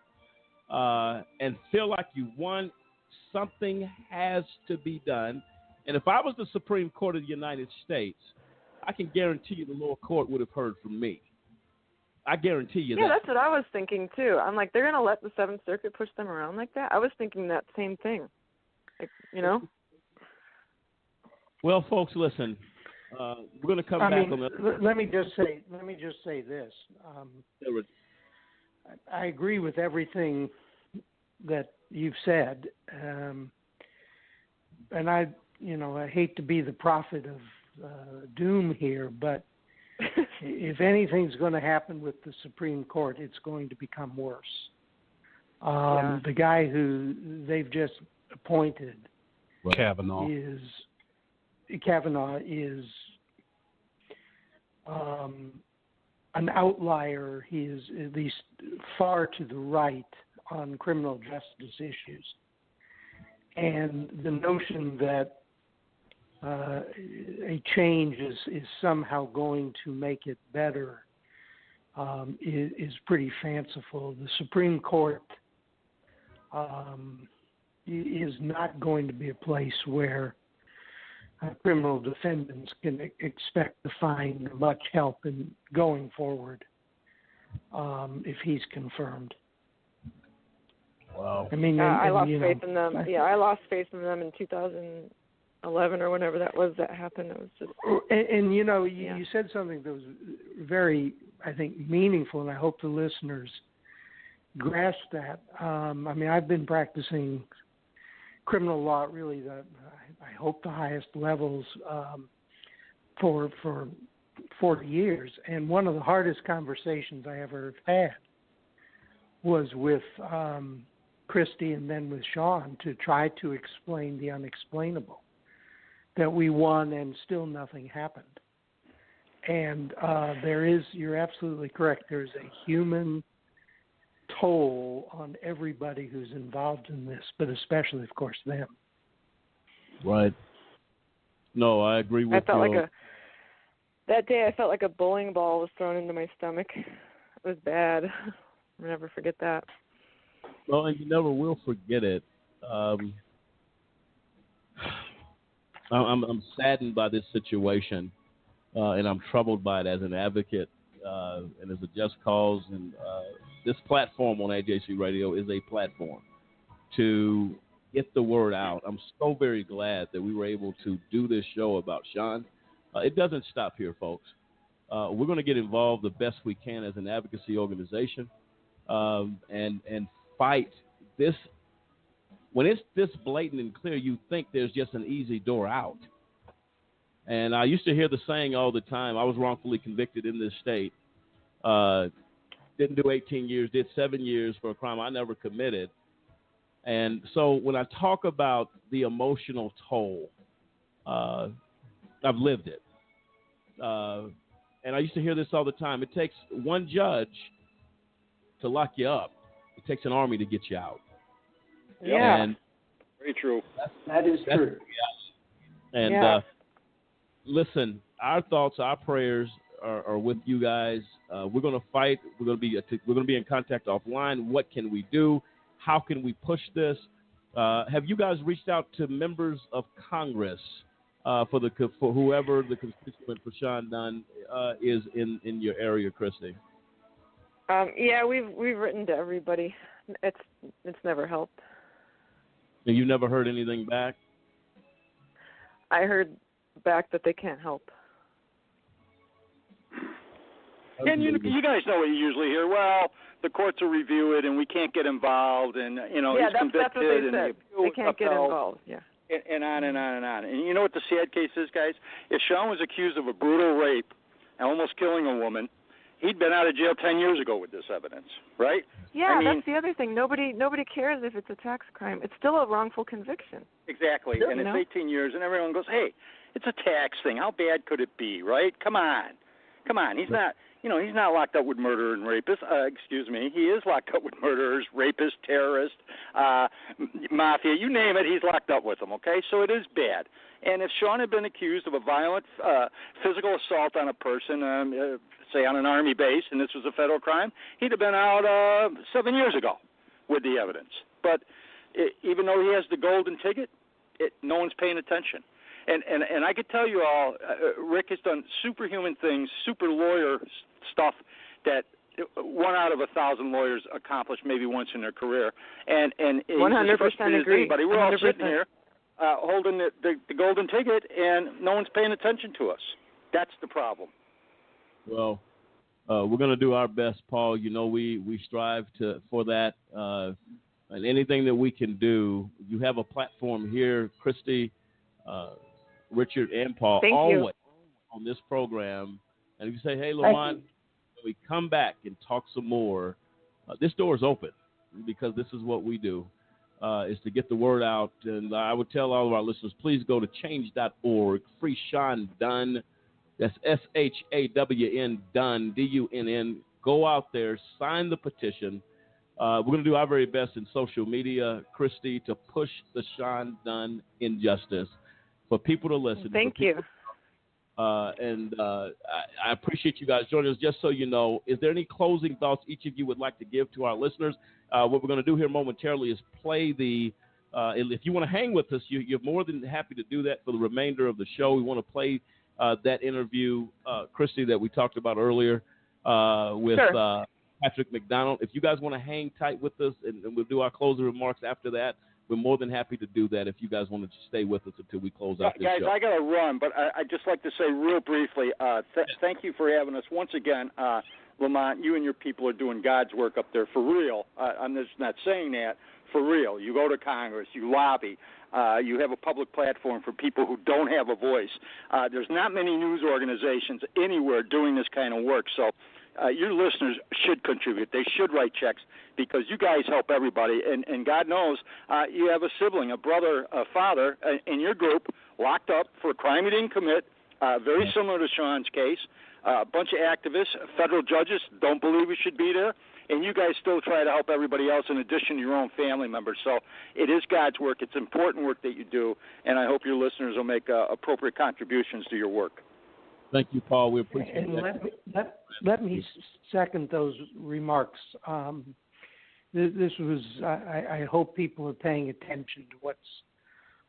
and feel like you won, something has to be done. And if I was the Supreme Court of the United States, I can guarantee you the lower court would have heard from me. I guarantee you that. Yeah, that's what I was thinking, too. I'm like, they're going to let the Seventh Circuit push them around like that? I was thinking that same thing. Well, folks, listen. We're going to come back on that. Let me just say this. I agree with everything that you've said, and I hate to be the prophet of doom here, but if anything's going to happen with the Supreme Court, it's going to become worse. The guy who they've just appointed, Kavanaugh, is an outlier. He is at least far to the right on criminal justice issues. And the notion that a change is somehow going to make it better is pretty fanciful. The Supreme Court is not going to be a place where criminal defendants can expect to find much help in going forward if he's confirmed. Wow. I mean, I lost faith in them. I lost faith in them in 2011 or whenever that was that happened. It was just. And you said something that was very, I think, meaningful, and I hope the listeners grasp that. I mean, I've been practicing criminal law at really I hope the highest levels for 40 years, and one of the hardest conversations I ever had was with Kristi and then with Shawn to try to explain the unexplainable, that we won and still nothing happened. And you're absolutely correct, there's a human toll on everybody who's involved in this, but especially, of course, them. Right. No, I agree with you. That day I felt like a bowling ball was thrown into my stomach. It was bad. I'll never forget that. Well, and you never will forget it. I'm saddened by this situation, and I'm troubled by it as an advocate and as a just cause. And this platform on AJC Radio is a platform to get the word out. I'm so very glad that we were able to do this show about Shawn. It doesn't stop here, folks. We're going to get involved the best we can as an advocacy organization and fight this. When it's this blatant and clear, you think there's just an easy door out. And I used to hear the saying all the time, I was wrongfully convicted in this state, didn't do 18 years, did 7 years for a crime I never committed. And so when I talk about the emotional toll, I've lived it. And I used to hear this all the time. It takes one judge to lock you up. It takes an army to get you out. Yeah. And very true. That is true. And listen, our thoughts, our prayers are with you guys. We're going to fight. We're going to be in contact offline. What can we do? How can we push this? Have you guys reached out to members of Congress for whoever the constituent for Shawn Dunn is in your area, Kristi? Yeah, we've written to everybody. It's never helped. And you never heard anything back? I heard back that they can't help. And you guys know what you usually hear. Well, the courts will review it, and we can't get involved, and he's convicted. That's what they said. And they can't get involved. Yeah. And on and on and on. And you know what the sad case is, guys? If Shawn was accused of a brutal rape and almost killing a woman, he'd been out of jail 10 years ago with this evidence, right? Yeah, I mean, that's the other thing. Nobody cares if it's a tax crime. It's still a wrongful conviction. Exactly. And it's 18 years, and everyone goes, hey, it's a tax thing. How bad could it be, right? Come on. He's not, he's not locked up with murderers and rapists. He is locked up with murderers, rapists, terrorists, mafia, you name it, he's locked up with them, okay? So it is bad. And if Shawn had been accused of a violent physical assault on a person, say on an Army base, and this was a federal crime, he'd have been out 7 years ago with the evidence. But even though he has the golden ticket, no one's paying attention. And I could tell you all, Rick has done superhuman things, super lawyer stuff that 1 out of 1,000 lawyers accomplish maybe once in their career. And 100% agree. Anybody. We're 100%. All sitting here holding the golden ticket, and no one's paying attention to us. That's the problem. Well, we're going to do our best, Paul. We strive for that. And anything that we can do, you have a platform here, Kristi, Richard, and Paul, always on this program. And if you say, hey, Lamont, we come back and talk some more, this door is open because this is what we do, is to get the word out. And I would tell all of our listeners, please go to change.org, free Shawn Dunn. That's SHAWN Dunn, DUNN. Go out there, sign the petition. We're going to do our very best in social media, Kristi, to push the Shawn Dunn injustice for people to listen. Thank you. And I appreciate you guys joining us. Just so you know, is there any closing thoughts each of you would like to give to our listeners? What we're going to do here momentarily is play the if you want to hang with us, you're more than happy to do that for the remainder of the show. We want to play that interview, Kristi, that we talked about earlier with Patrick McDonald. If you guys want to hang tight with us, and we'll do our closing remarks after that, we're more than happy to do that if you guys want to stay with us until we close out this show. Guys, I got to run, but I'd just like to say real briefly, thank you for having us. Once again, Lamont, you and your people are doing God's work up there for real. I'm just not saying that, for real. You go to Congress, you lobby. You have a public platform for people who don't have a voice. There's not many news organizations anywhere doing this kind of work. So your listeners should contribute. They should write checks because you guys help everybody. And God knows you have a sibling, a brother, a father in your group locked up for a crime he didn't commit, very similar to Shawn's case. A bunch of activists, federal judges don't believe he should be there. And you guys still try to help everybody else in addition to your own family members. So it is God's work. It's important work that you do, and I hope your listeners will make appropriate contributions to your work. Thank you, Paul. We appreciate and that. Let me second those remarks. This was. I hope people are paying attention to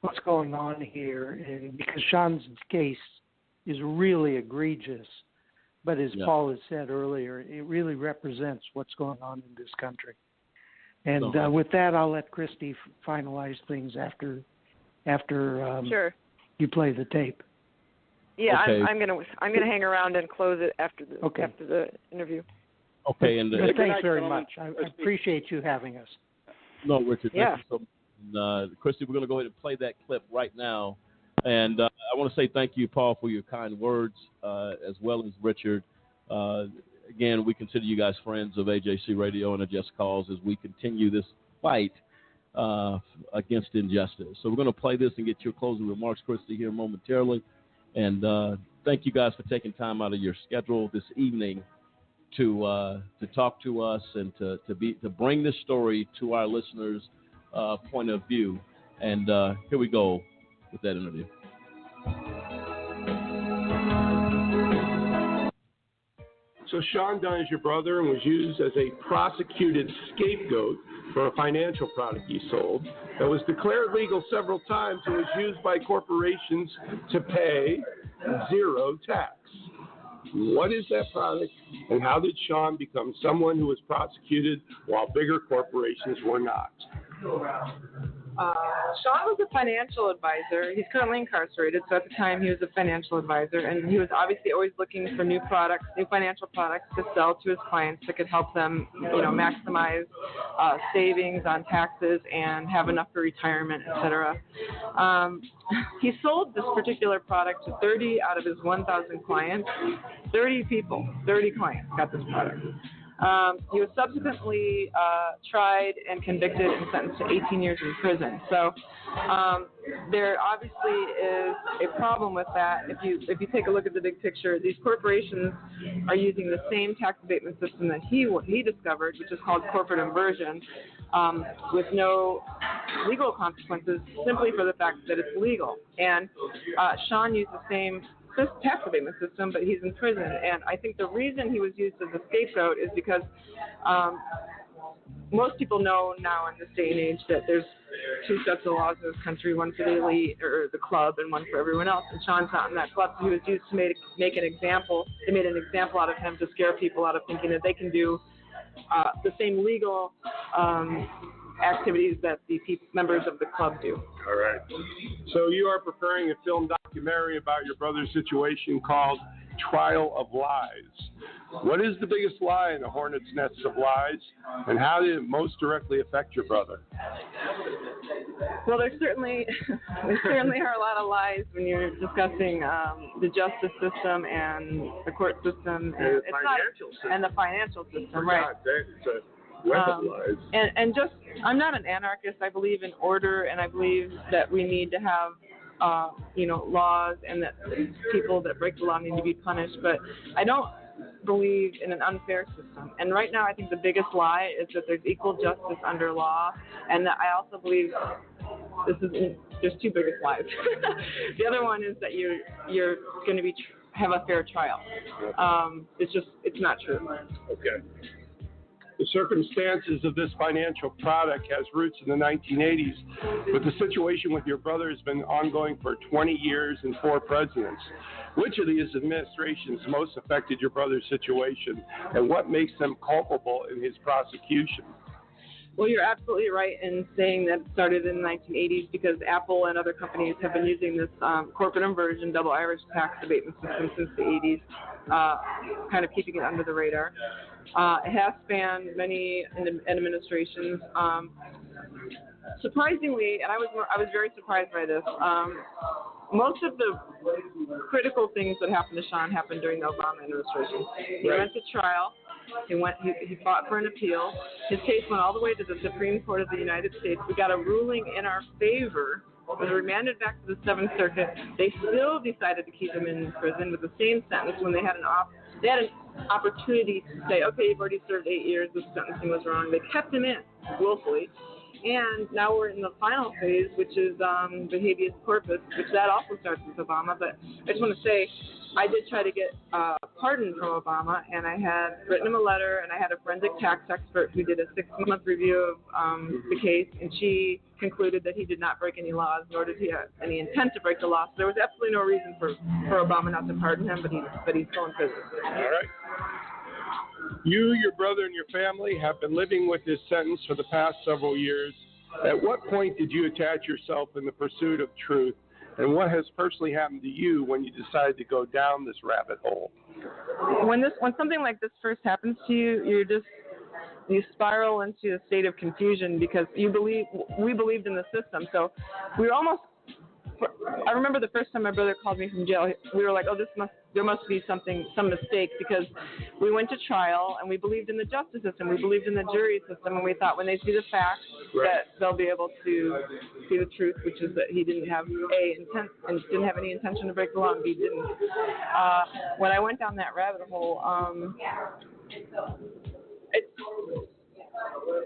what's going on here, and because Shawn's case is really egregious. But as Paul has said earlier, it really represents what's going on in this country. And with that, I'll let Kristi finalize things after you play the tape. Yeah, okay. I'm gonna hang around and close it after the interview. Okay, and thanks very much. I appreciate you having us. No, Richard. Thank you so much. Kristi, we're going to go ahead and play that clip right now. And I want to say thank you, Paul, for your kind words, as well as Richard. Again, we consider you guys friends of AJC Radio and a Just Cause as we continue this fight against injustice. So we're going to play this and get your closing remarks, Kristi, here momentarily. And thank you guys for taking time out of your schedule this evening to talk to us and to bring this story to our listeners' point of view. And here we go with that interview. So Shawn Dunn is your brother and was used as a prosecuted scapegoat for a financial product he sold that was declared legal several times and was used by corporations to pay zero tax. What is that product, and how did Shawn become someone who was prosecuted while bigger corporations were not? Shawn was a financial advisor. He's currently incarcerated, so at the time he was a financial advisor, and he was obviously always looking for new products, new financial products to sell to his clients that could help them, maximize savings on taxes and have enough for retirement, etc. He sold this particular product to 30 out of his 1,000 clients. 30 people, 30 clients got this product. He was subsequently tried and convicted and sentenced to 18 years in prison. So there obviously is a problem with that. If you take a look at the big picture, these corporations are using the same tax abatement system that he discovered, which is called corporate inversion, with no legal consequences, simply for the fact that it's legal. And Shawn used the same tax abatement system, but he's in prison. And I think the reason he was used as a scapegoat is because most people know now in this day and age that there's two sets of laws in this country, one for the elite or the club and one for everyone else. And Shawn's not in that club, so he was used to make an example. They made an example out of him to scare people out of thinking that they can do the same legal activities that the members of the club do. All right. So you are preparing a film documentary about your brother's situation called Trial of Lies. What is the biggest lie in the hornet's nest of lies, and how did it most directly affect your brother? Well, there certainly are a lot of lies when you're discussing the justice system and the court system and the financial system, right? And just, I'm not an anarchist. I believe in order, and I believe that we need to have, laws, and that people that break the law need to be punished. But I don't believe in an unfair system. And right now, I think the biggest lie is that there's equal justice under law, and that I also believe there's two biggest lies. The other one is that you're going to have a fair trial. It's not true. Okay. The circumstances of this financial product has roots in the 1980s, but the situation with your brother has been ongoing for 20 years and 4 presidents. Which of these administrations most affected your brother's situation, and what makes them culpable in his prosecution? Well, you're absolutely right in saying that it started in the 1980s, because Apple and other companies have been using this corporate inversion, double Irish tax abatement system since the 80s, kind of keeping it under the radar. It has spanned many administrations. Surprisingly, and I was very surprised by this, most of the critical things that happened to Shawn happened during the Obama administration. He went to trial. He fought for an appeal. His case went all the way to the Supreme Court of the United States. We got a ruling in our favor. It was remanded back to the 7th Circuit. They still decided to keep him in prison with the same sentence when they had an opportunity to say, okay, you've already served 8 years, this sentencing was wrong. They kept him in willfully. And now we're in the final phase, which is the habeas corpus, which that also starts with Obama. But I just want to say, I did try to get pardon from Obama, and I had written him a letter, and I had a forensic tax expert who did a 6-month review of the case, and she concluded that he did not break any laws, nor did he have any intent to break the law. So there was absolutely no reason for Obama not to pardon him, but he's still in prison. All right. You, your brother, and your family have been living with this sentence for the past several years. At what point did you attach yourself in the pursuit of truth, and what has personally happened to you when you decided to go down this rabbit hole? When something like this first happens to you, you spiral into a state of confusion, because we believed in the system. So we were almost. I remember the first time my brother called me from jail, we were like, oh, there must be some mistake, because we went to trial and we believed in the justice system. We believed in the jury system, and we thought when they see the facts that they'll be able to see the truth, which is that he didn't have intent and didn't have any intention to break the law, and B didn't. When I went down that rabbit hole,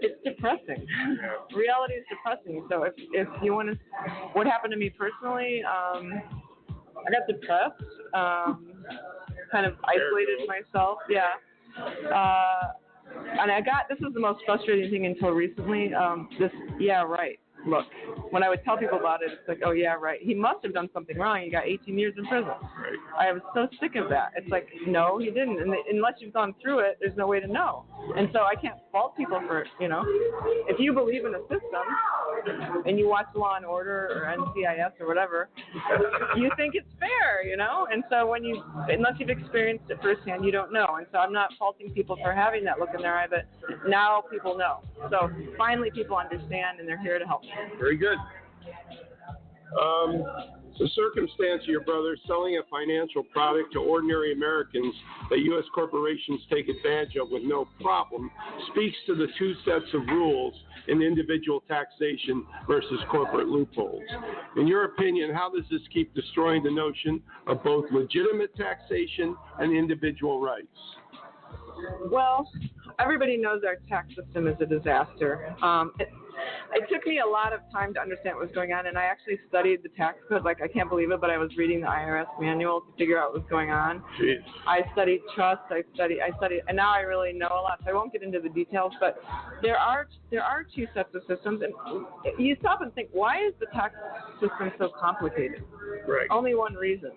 it's depressing. Reality is depressing. So if you want to, what happened to me personally, I got depressed, kind of isolated myself. Yeah. And this was the most frustrating thing until recently. look. When I would tell people about it, it's like, oh yeah, right. He must have done something wrong. He got 18 years in prison. Right. I was so sick of that. It's like, no, he didn't. And unless you've gone through it, there's no way to know. And so I can't fault people for, if you believe in a system and you watch Law and Order or NCIS or whatever, you think it's fair, And so unless you've experienced it firsthand, you don't know. And so I'm not faulting people for having that look in their eye, but now people know. So finally people understand and they're here to help. Very good. The circumstance of your brother selling a financial product to ordinary Americans that U.S. corporations take advantage of with no problem speaks to the two sets of rules in individual taxation versus corporate loopholes. In your opinion, how does this keep destroying the notion of both legitimate taxation and individual rights? Well, everybody knows our tax system is a disaster. It took me a lot of time to understand what was going on, and I actually studied the tax code. Like, I can't believe it, but I was reading the IRS manual to figure out what was going on. Jeez. I studied trust. I studied, and now I really know a lot. So I won't get into the details, but there are two sets of systems, and you stop and think, why is the tax system so complicated? Right. Only one reason.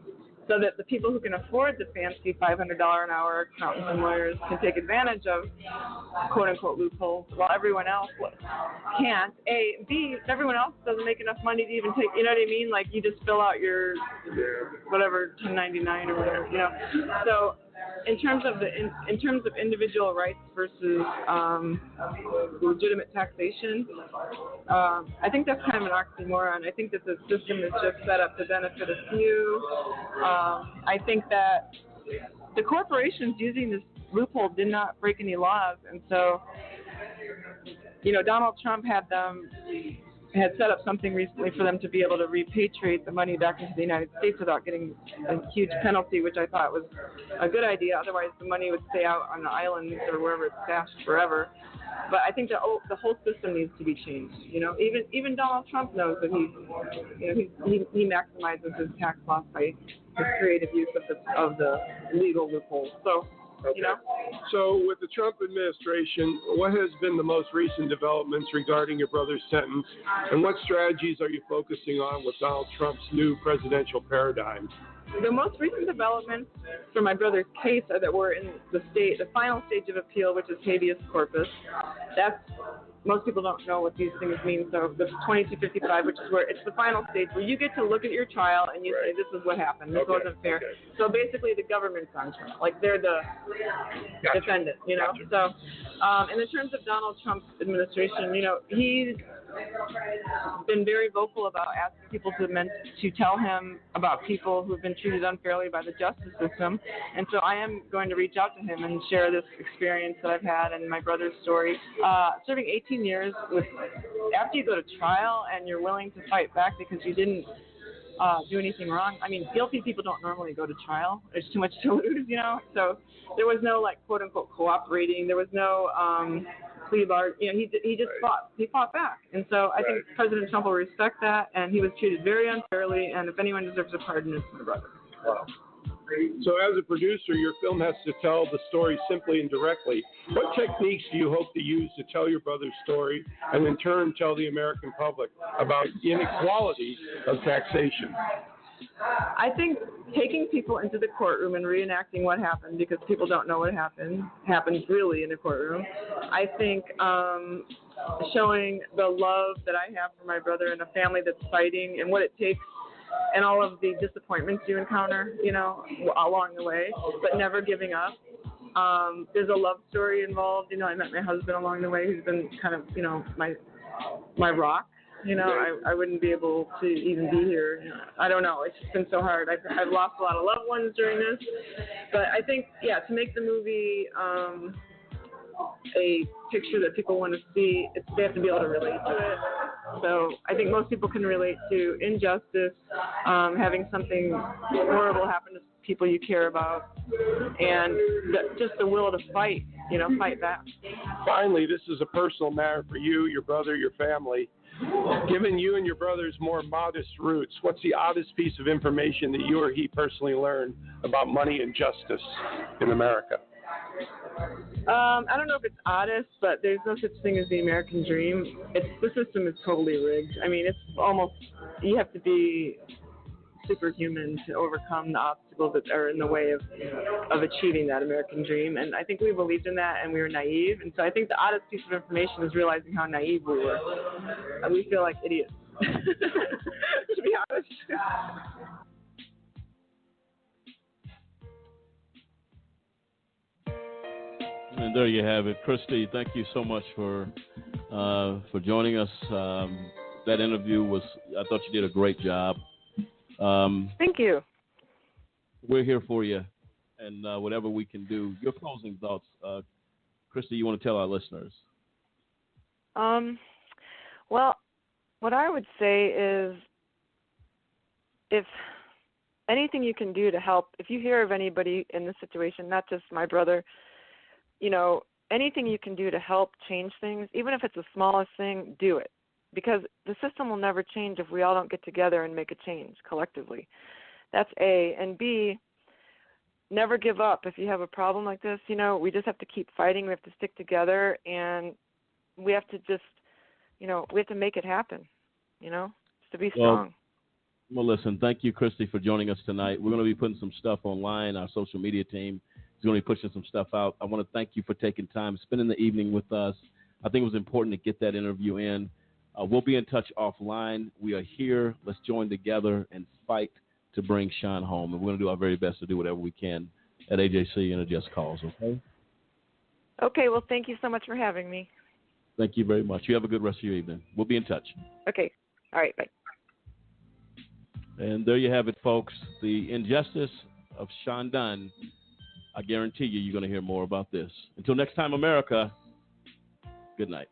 So that the people who can afford the fancy $500 an hour accountants and lawyers can take advantage of quote-unquote loopholes while everyone else can't. A. B. Everyone else doesn't make enough money to even take, you know what I mean? Like, you just fill out your whatever 1099 or whatever, So in terms of individual rights versus legitimate taxation, I think that's kind of an oxymoron. I think that the system is just set up to benefit a few. I think that the corporations using this loophole did not break any laws, and so, Donald Trump had set up something recently for them to be able to repatriate the money back into the United States without getting a huge penalty, which I thought was a good idea. Otherwise, the money would stay out on the islands or wherever it's stashed forever. But I think the whole system needs to be changed. Even Donald Trump knows that he maximizes his tax loss by his creative use of the legal loopholes. So. Okay. So with the Trump administration, what has been the most recent developments regarding your brother's sentence, and what strategies are you focusing on with Donald Trump's new presidential paradigm? The most recent developments for my brother's case are that we're in the final stage of appeal, which is habeas corpus. Most people don't know what these things mean. So the 2255, which is where it's the final stage where you get to look at your trial and you say, this is what happened. This wasn't fair. Okay. So basically the government's on trial. Like, they're the defendant, Gotcha. So in the terms of Donald Trump's administration, he's been very vocal about asking people to tell him about people who've been treated unfairly by the justice system. And so I am going to reach out to him and share this experience that I've had and my brother's story. Serving 18 years after you go to trial and you're willing to fight back because you didn't do anything wrong. I mean, guilty people don't normally go to trial. There's too much to lose, So there was no, quote unquote cooperating. There was no plea bar. He just fought. He fought back. And so I think President Trump will respect that. And he was treated very unfairly. And if anyone deserves a pardon, it's my brother. Wow. So as a producer, your film has to tell the story simply and directly. What techniques do you hope to use to tell your brother's story and in turn tell the American public about the inequality of taxation? I think taking people into the courtroom and reenacting what happened, because people don't know what happens really in a courtroom. I think showing the love that I have for my brother and a family that's fighting and what it takes and all of the disappointments you encounter, along the way, but never giving up. There's a love story involved. I met my husband along the way who's been kind of, my rock. I wouldn't be able to even be here. I don't know. It's just been so hard. I've lost a lot of loved ones during this. But I think, to make the movie a picture that people want to see, they have to be able to relate to it. So I think most people can relate to injustice, having something horrible happen to people you care about, and just the will to fight, fight back. Finally, this is a personal matter for you, your brother, your family. Given you and your brother's more modest roots, what's the oddest piece of information that you or he personally learned about money and justice in America? I don't know if it's oddest, but there's no such thing as the American dream. The system is totally rigged. I mean, it's almost, you have to be superhuman to overcome the obstacles that are in the way of achieving that American dream. And I think we believed in that, and we were naive. And so I think the oddest piece of information is realizing how naive we were. And we feel like idiots, to be honest. And there you have it. Kristi, thank you so much for joining us. That interview I thought you did a great job. Thank you. We're here for you, and whatever we can do. Your closing thoughts, Kristi, you want to tell our listeners? Well, what I would say is, if anything you can do to help, if you hear of anybody in this situation, not just my brother, anything you can do to help change things, even if it's the smallest thing, do it. Because the system will never change if we all don't get together and make a change collectively. That's A. And B, never give up. If you have a problem like this, we just have to keep fighting. We have to stick together, and we have to just, we have to make it happen, just to be strong. Well, listen, thank you, Kristi, for joining us tonight. We're going to be putting some stuff online. Our social media team is going to be pushing some stuff out. I want to thank you for taking time, spending the evening with us. I think it was important to get that interview in. We'll be in touch offline. We are here. Let's join together and fight to bring Shawn home. And we're going to do our very best to do whatever we can at AJC and at Just Cause, okay? Okay, well, thank you so much for having me. Thank you very much. You have a good rest of your evening. We'll be in touch. Okay. All right, bye. And there you have it, folks. The injustice of Shawn Dunn. I guarantee you're going to hear more about this. Until next time, America, good night.